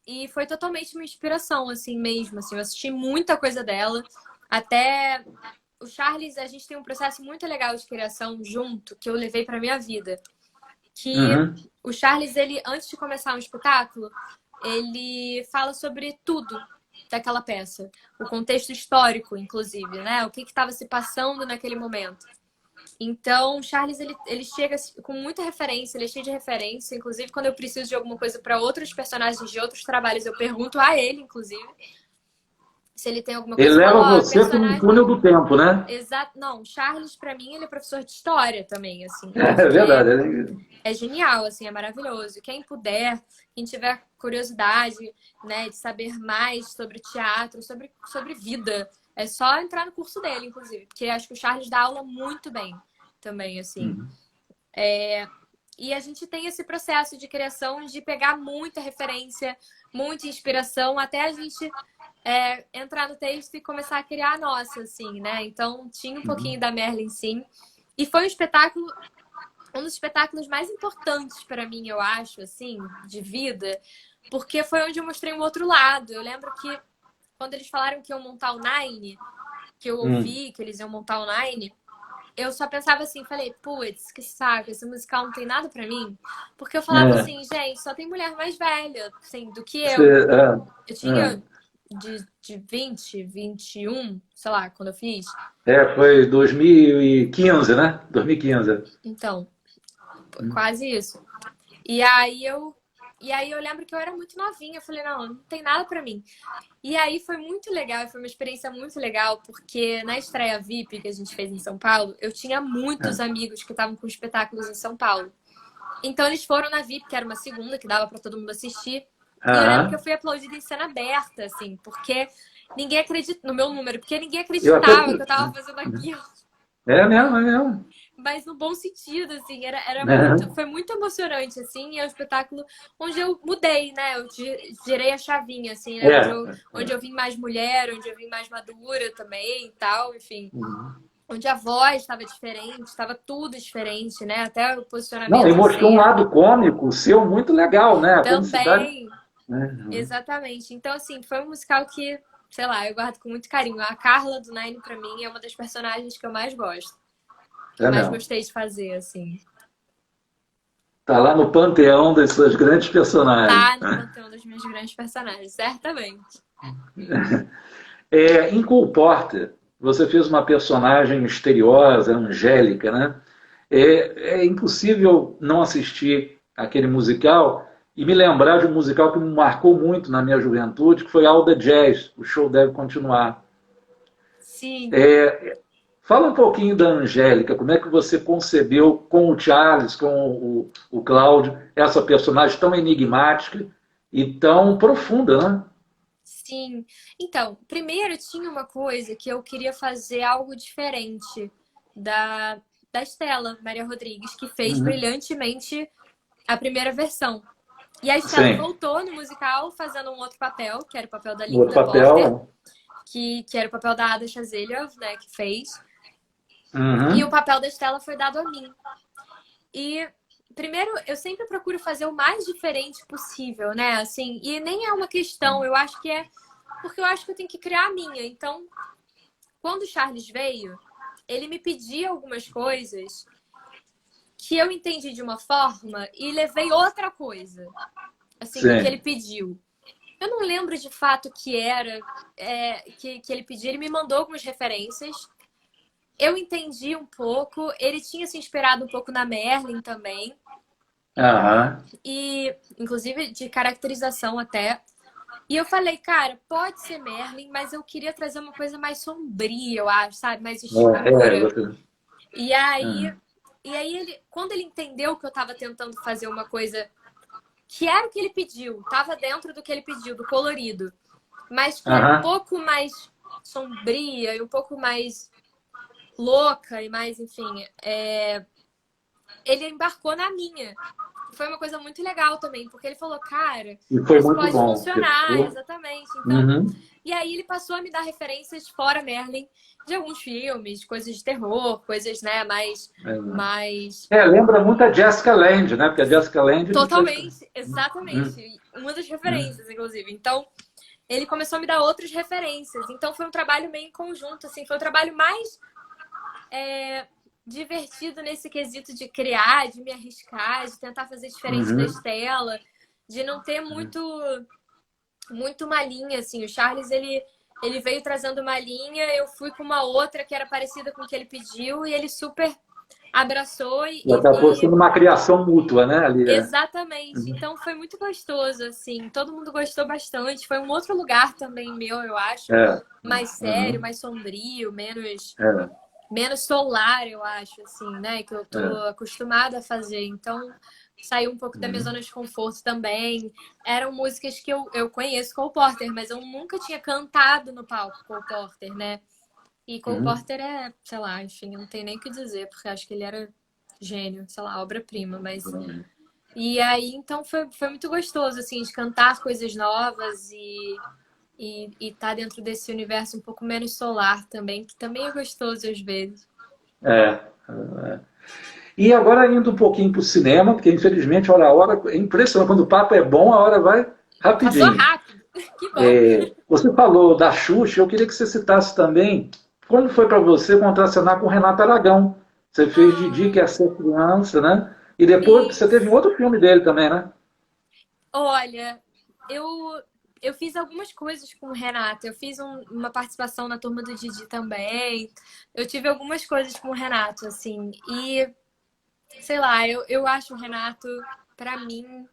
e foi totalmente uma inspiração, assim mesmo. Assim, eu assisti muita coisa dela. Até o Charles, a gente tem um processo muito legal de criação junto, que eu levei para minha vida. Que Uhum. o Charles, ele, antes de começar um espetáculo, ele fala sobre tudo daquela peça. O contexto histórico, inclusive, né? O que estava se passando naquele momento. Então, o Charles, ele chega com muita referência, ele é cheio de referência. Inclusive, quando eu preciso de alguma coisa para outros personagens de outros trabalhos, eu pergunto a ele, inclusive, se ele tem alguma Ele coisa. leva Fala, ó, você por um personagem... túnel do tempo, né? Exato. Não, Charles, para mim, ele é professor de história também, assim. É Porque verdade. é genial, assim, é maravilhoso. Quem puder, quem tiver curiosidade, né, de saber mais sobre teatro, sobre vida, é só entrar no curso dele, inclusive. Porque acho que o Charles dá aula muito bem também, assim. Uhum. E a gente tem esse processo de criação de pegar muita referência, muita inspiração, até a gente entrar no texto e começar a criar a nossa, assim, né? Então, tinha um pouquinho da Merlin, sim. E foi um espetáculo, um dos espetáculos mais importantes para mim, eu acho, assim, de vida, porque foi onde eu mostrei um outro lado. Eu lembro que quando eles falaram que iam montar o Nine, que eu ouvi que eles iam montar o Nine, eu só pensava assim, falei, putz, que saco, esse musical não tem nada pra mim. Porque eu falava É. assim, gente, só tem mulher mais velha, assim, do que Você, eu. é, Eu é. tinha de 20, 21, sei lá, quando eu fiz. Foi 2015, né? 2015. Então, quase isso. E aí eu lembro que eu era muito novinha, eu falei, não tem nada pra mim. E aí foi muito legal, foi uma experiência muito legal, porque na estreia VIP que a gente fez em São Paulo, eu tinha muitos amigos que estavam com espetáculos em São Paulo. Então eles foram na VIP, que era uma segunda, que dava pra todo mundo assistir. E eu lembro que eu Aham. fui aplaudida em cena aberta, assim, porque ninguém acreditava no meu número, porque ninguém Eu até. acreditava que eu tava fazendo aquilo. É mesmo, é mesmo. Mas no bom sentido, assim, era muito, Aham. foi muito emocionante, assim, e é um espetáculo onde eu mudei, né? Eu girei a chavinha, assim, né? É. Onde eu vim mais mulher, onde eu vim mais madura também e tal, enfim. Uhum. Onde a voz estava diferente, estava tudo diferente, né? Até o Não, e posicionamento em mostrou um cena lado cômico seu muito legal, né? A comicidade. também. Né? Exatamente. Então, assim, foi um musical que, sei lá, eu guardo com muito carinho. A Carla do Nine, pra mim, é uma das personagens que eu mais gosto. Que eu É mais mesmo. gostei de fazer, assim. Tá lá no panteão das suas grandes personagens. Tá no panteão das minhas grandes personagens, certamente. Em Cole Porter, você fez uma personagem misteriosa, angélica, né? É impossível não assistir aquele musical e me lembrar de um musical que me marcou muito na minha juventude, que foi Alda Jazz, O Show Deve Continuar. Sim. Fala um pouquinho da Angélica, como é que você concebeu com o Charles, com o Cláudio, essa personagem tão enigmática e tão profunda, né? Sim. Então, primeiro tinha uma coisa que eu queria fazer algo diferente da, da Estela Maria Rodrigues, que fez Uhum. brilhantemente a primeira versão. E a Estela Sim. voltou no musical fazendo um outro papel, que era o papel da O outro Linda Porter, papel. que era o papel da Ada Chazelhov, né, que fez. E o Uhum. papel da Estela foi dado a mim. E primeiro, eu sempre procuro fazer o mais diferente possível, né? Assim, e nem é uma questão, eu acho que é porque eu acho que eu tenho que criar a minha. Então, quando o Charles veio, ele me pedia algumas coisas que eu entendi de uma forma e levei outra coisa, assim, do que ele Sim. pediu. Eu não lembro de fato o que era que ele pediu. Ele me mandou algumas referências. Eu entendi um pouco. Ele tinha se inspirado um pouco na Merlin também. Aham. E, inclusive, de caracterização até. E eu falei, cara, pode ser Merlin, mas eu queria trazer uma coisa mais sombria, eu acho, sabe? Mais escura. Você. E aí, ele, quando ele entendeu que eu tava tentando fazer uma coisa que era o que ele pediu, tava dentro do que ele pediu, do colorido, mas que era um Aham. pouco mais sombria e um pouco mais louca e mais, enfim, ele embarcou na minha. Foi uma coisa muito legal também, porque ele falou, cara, E foi isso muito pode bom. funcionar, exatamente. Então, Uhum. e aí ele passou a me dar referências fora Merlin de alguns filmes, coisas de terror, coisas, né, mais Lembra muito a Jessica Lange, né? Porque a Jessica Lange fez. totalmente, exatamente. uma das referências, inclusive. Então, ele começou a me dar outras referências. Então, foi um trabalho meio em conjunto, assim. Foi o trabalho mais divertido nesse quesito de criar, de me arriscar, de tentar fazer diferente da Estela, de não ter muito uma linha, assim. O Charles, ele veio trazendo uma linha, eu fui com uma outra que era parecida com o que ele pediu e ele super abraçou Já acabou sendo uma criação mútua, né, ali. Exatamente. Então foi muito gostoso, assim. Todo mundo gostou bastante. Foi um outro lugar também meu, eu acho. Mais sério, mais sombrio, menos solar, eu acho, assim, né? Que eu tô acostumada a fazer. Então saiu um pouco da minha zona de conforto também. Eram músicas que eu conheço Cole Porter, mas eu nunca tinha cantado no palco Cole Porter, né? E Cole Porter é, sei lá, enfim, não tem nem o que dizer, porque acho que ele era gênio, sei lá, obra-prima, mas... E aí, então, foi muito gostoso, assim, de cantar coisas novas e tá dentro desse universo um pouco menos solar também, que também é gostoso às vezes. E agora indo um pouquinho para o cinema, porque infelizmente, olha, a hora é impressionante, quando o papo é bom, a hora vai rapidinho. Passou rápido, que bom. Você falou da Xuxa, eu queria que você citasse também como foi para você contracenar com o Renato Aragão. Você fez Didi, que é Ser Criança, né? E depois você teve um outro filme dele também, né? Olha, eu fiz algumas coisas com o Renato. Eu fiz uma participação na Turma do Didi também. Eu tive algumas coisas com o Renato, assim. E, sei lá, eu acho o Renato, pra mim,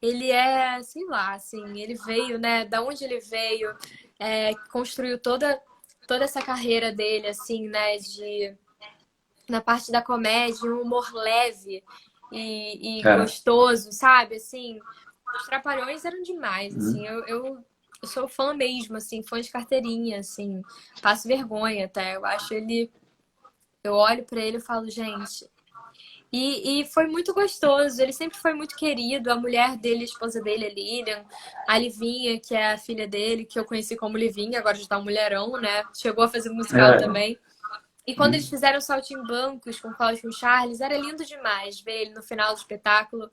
ele é, sei lá, assim, ele veio, né? Da onde ele veio, construiu toda essa carreira dele, assim, né? Na parte da comédia, um humor leve e gostoso, sabe? Assim, os Trapalhões eram demais, assim. Eu sou fã mesmo, assim, fã de carteirinha, assim. Passo vergonha até. Eu acho ele... Eu olho pra ele e falo, gente... E foi muito gostoso. Ele sempre foi muito querido. A mulher dele, a esposa dele, a Lilian. A Livinha, que é a filha dele, que eu conheci como Livinha, agora já tá um mulherão, né? Chegou a fazer musical também. E quando eles fizeram Saltimbancos com o Cláudio e com o Charles, era lindo demais ver ele no final do espetáculo,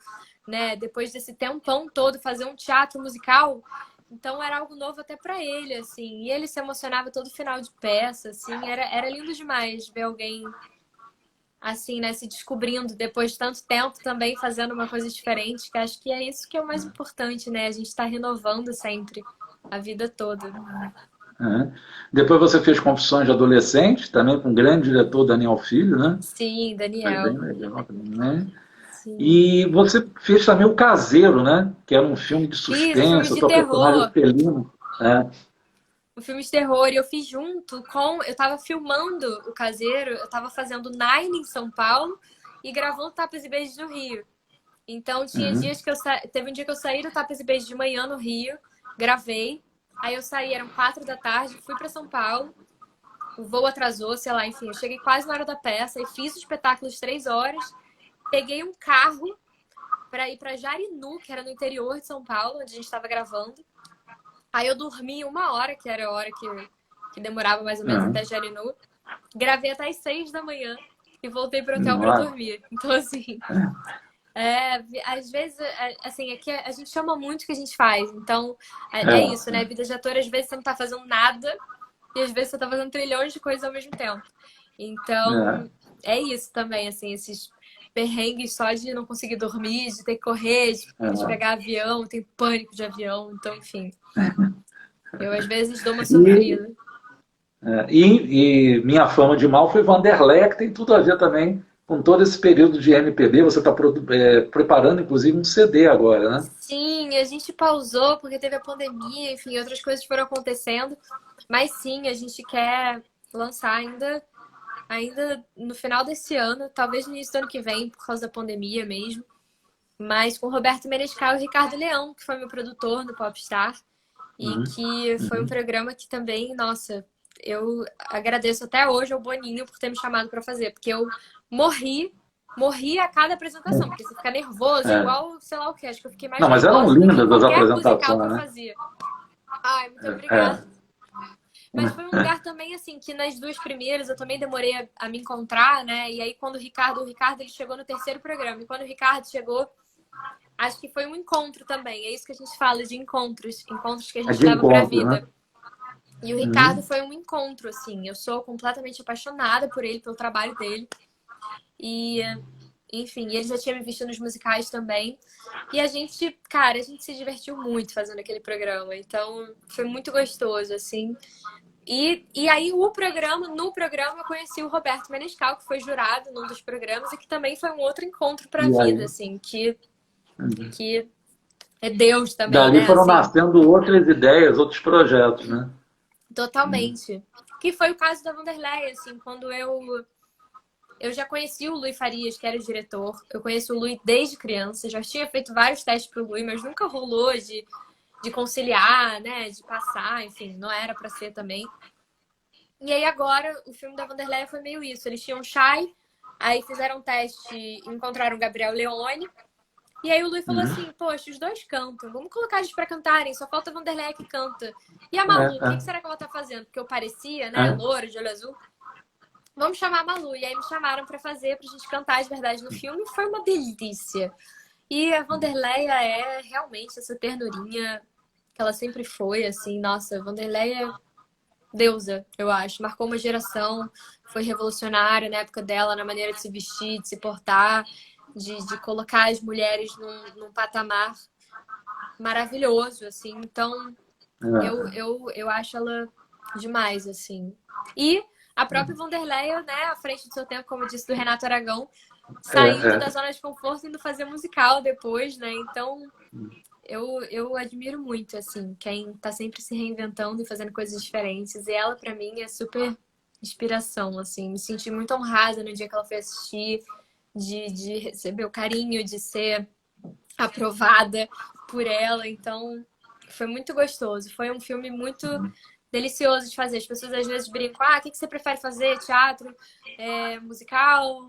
né? Depois desse tempão todo, fazer um teatro musical. Então era algo novo até pra ele, assim. E ele se emocionava todo final de peça, assim. Era lindo demais ver alguém, assim, né? Se descobrindo depois de tanto tempo também, fazendo uma coisa diferente. Que acho que é isso que é o mais importante, né? A gente tá renovando sempre, a vida toda. Depois você fez Confissões de Adolescente, também com o grande diretor Daniel Filho, né? Sim, Foi Daniel. bem legal também, né? Sim. E você fez também O Caseiro, né? Que era um filme de suspense, Isso, filme de o seu personagem terror. felino. Um filme de terror. E eu fiz junto com... Eu tava filmando O Caseiro, eu tava fazendo Nine em São Paulo e gravando Tapas e Beijos no Rio. Então tinha dias que teve um dia que eu saí do Tapas e Beijos de manhã no Rio, gravei. Aí eu saí, eram 4 da tarde, fui pra São Paulo. O voo atrasou, sei lá, enfim. Eu cheguei quase na hora da peça e fiz o espetáculo de 3 horas. Peguei um carro pra ir pra Jarinu, que era no interior de São Paulo, onde a gente tava gravando. Aí eu dormi 1 hora, que era a hora que demorava mais ou menos até Jarinu. Gravei até as 6 da manhã e voltei pro hotel pra dormir. Então, assim... às vezes, assim, aqui a gente chama muito o que a gente faz. Então, é isso, né? Vida de ator, às vezes você não tá fazendo nada e às vezes você tá fazendo trilhões de coisas ao mesmo tempo. Então, é isso também, assim, esses perrengues só de não conseguir dormir, de ter que correr, de pegar avião, tem pânico de avião, então, enfim. Eu, às vezes, dou uma sofrida. E Minha Fama de Mal foi Vanderlei, que tem tudo a ver também com todo esse período de MPB. Você está preparando, inclusive, um CD agora, né? Sim, a gente pausou porque teve a pandemia, enfim, outras coisas foram acontecendo. Mas sim, a gente quer lançar ainda no final desse ano, talvez no início do ano que vem, por causa da pandemia mesmo. Mas com o Roberto Menescal e o Ricardo Leão, que foi meu produtor no Popstar. E que foi um programa que também, nossa, eu agradeço até hoje ao Boninho por ter me chamado para fazer. Porque eu morri a cada apresentação, porque você fica nervoso, igual, sei lá o que, acho que eu fiquei mais Não, mas eram nervosa do que lindas as qualquer musical apresentações, que eu né? fazia. Ai, muito obrigada. Mas foi um lugar também, assim, que nas 2 primeiras eu também demorei a me encontrar, né? E aí quando o Ricardo ele chegou no 3º programa. E quando o Ricardo chegou, acho que foi um encontro também. É isso que a gente fala de encontros. Encontros que a É gente de leva pra encontro, né? vida. E o Ricardo Uhum. foi um encontro, assim. Eu sou completamente apaixonada por ele, pelo trabalho dele. E, enfim, ele já tinha me visto nos musicais também. E a gente, cara, a gente se divertiu muito fazendo aquele programa. Então, foi muito gostoso, assim. E aí, no programa, eu conheci o Roberto Menescal, que foi jurado num dos programas e que também foi um outro encontro pra E vida, aí? assim, Uhum. que é Deus também, Dali né? foram Assim, nascendo outras ideias, outros projetos, né? Uhum. totalmente. Que foi o caso da Vanderlei, assim, quando eu já conheci o Luiz Farias, que era o diretor. Eu conheço o Luiz desde criança, já tinha feito vários testes pro Luiz, mas nunca rolou de conciliar, né? De passar, enfim, não era pra ser também. E aí agora o filme da Vanderlei foi meio isso. Eles tinham Shai, aí fizeram um teste e encontraram o Gabriel Leone. E aí o Luiz falou Uhum. assim, poxa, os dois cantam, vamos colocar eles pra cantarem, só falta a Vanderlei que canta. E a É, Malu, o que é, será que ela tá fazendo? Porque eu parecia, né, é. loura, de olho azul. Vamos chamar a Malu. E aí me chamaram pra fazer, pra gente cantar de verdade no filme. E foi uma delícia. E a Vanderleia é realmente essa ternurinha que ela sempre foi, assim. Nossa, a Vanderleia é deusa, eu acho. Marcou uma geração, foi revolucionária na época dela, na maneira de se vestir, de se portar, de colocar as mulheres num patamar maravilhoso, assim. Então, É. eu acho ela demais, assim. E a própria Vanderleia, né, à frente do seu tempo, como eu disse, do Renato Aragão, É, saindo da é. zona de conforto e indo fazer musical depois, né? Então, eu admiro muito, assim, quem tá sempre se reinventando e fazendo coisas diferentes. E ela, pra mim, é super inspiração, assim. Me senti muito honrada no dia que ela foi assistir, de receber o carinho, de ser aprovada por ela. Então, foi muito gostoso. Foi um filme muito delicioso de fazer. As pessoas às vezes brincam, o que você prefere fazer? Teatro, musical,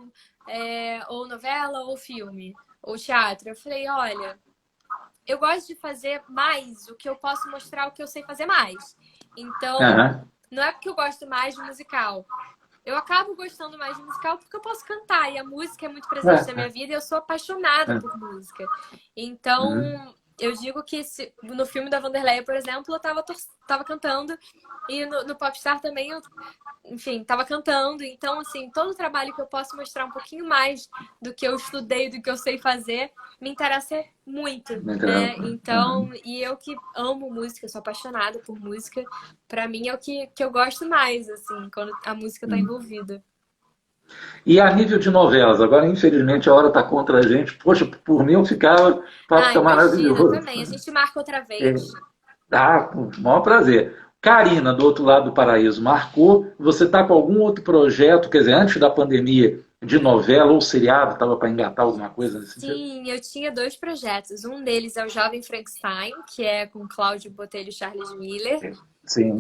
ou novela, ou filme, ou teatro? Eu falei, olha, eu gosto de fazer mais o que eu posso mostrar o que eu sei fazer mais. Então, Aham. não é porque eu gosto mais de musical. Eu acabo gostando mais de musical porque eu posso cantar. E a música é muito presente na minha É, vida e eu sou apaixonada é. por música. Então, Uhum. eu digo que no filme da Vanderleia, por exemplo, eu tava cantando. E no Popstar também eu, enfim, tava cantando. Então, assim, todo o trabalho que eu posso mostrar um pouquinho mais do que eu estudei, do que eu sei fazer, me interessa muito, né? Então, Uhum. e eu que amo música, sou apaixonada por música, pra mim é o que eu gosto mais, assim, quando a música tá Uhum. envolvida. E a nível de novelas, agora infelizmente a hora está contra a gente. Poxa, por mim eu ficava, o papo Ah, está imagina, maravilhoso. também. A gente marca outra É, vez. com o maior prazer. Karina, do outro lado do paraíso, marcou. Você está com algum outro projeto, quer dizer, antes da pandemia, de novela ou seriado, estava para engatar alguma coisa nesse sentido? Sim, eu tinha dois projetos. Um deles é o Jovem Frankenstein, que é com Cláudio Botelho e Charles Miller. Sim.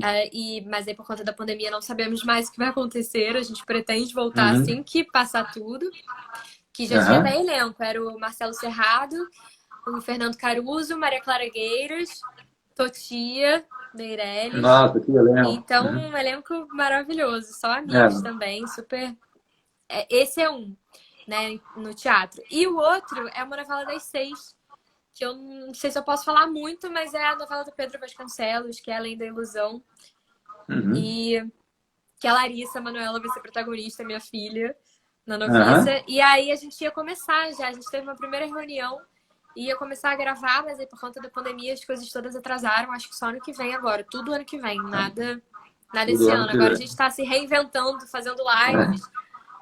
Mas aí, por conta da pandemia, não sabemos mais o que vai acontecer. A gente pretende voltar Uhum. assim que passar tudo. Que já tinha até Aham. elenco. Era o Marcelo Serrado, o Fernando Caruso, Maria Clara Gueiros, Totia Meirelles. Nossa, que elenco. Então, Uhum. um elenco maravilhoso. Só amigos É. também, super. Esse é um, né, no teatro. E o outro é uma novela das seis, que eu não sei se eu posso falar muito, mas é a novela do Pedro Vasconcelos, que é Além da Ilusão. Uhum. E que a Larissa Manoela vai ser protagonista, minha filha, na noviça. Aham. E aí a gente ia começar já. A gente teve uma primeira reunião e ia começar a gravar, mas aí por conta da pandemia as coisas todas atrasaram. Acho que só ano que vem agora. Tudo ano que vem, nada Tudo esse ano ano. que Agora a vem. gente está se reinventando, fazendo lives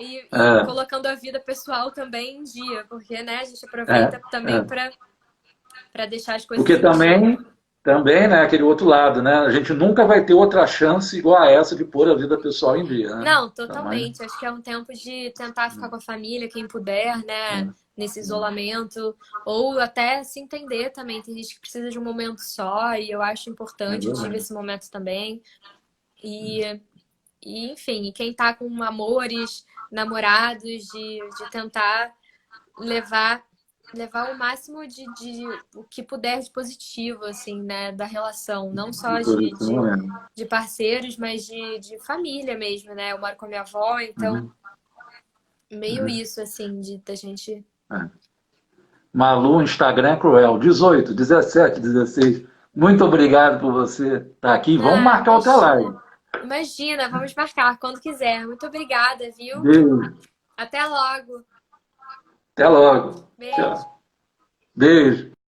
e É, colocando a vida pessoal também em dia, porque né, a gente é, aproveita também é. para deixar as coisas Porque em dia. também, né, aquele outro lado, né? A gente nunca vai ter outra chance igual a essa de pôr a vida pessoal em dia, né? Não, Tamanho. totalmente. Acho que é um tempo de tentar ficar com a família, quem puder, né? Nesse isolamento, ou até se entender também. Tem gente que precisa de um momento só, e eu acho É importante. Eu tive verdade. esse momento também. E, enfim, quem tá com amores, namorados, de tentar levar levar o máximo de o que puder de positivo, assim, né, da relação, não só Por esse momento. de parceiros, mas de família mesmo, né? Eu moro com a minha avó, então Uhum, meio uhum, isso, assim, da gente. é. Malu, Instagram é cruel. 18, 17, 16. Muito obrigado por você estar aqui. Vamos Ah, marcar outra live. imagina, vamos marcar quando quiser. Muito obrigada, viu? Beijo. Até logo. Até logo. Beijo. Tchau. Beijo.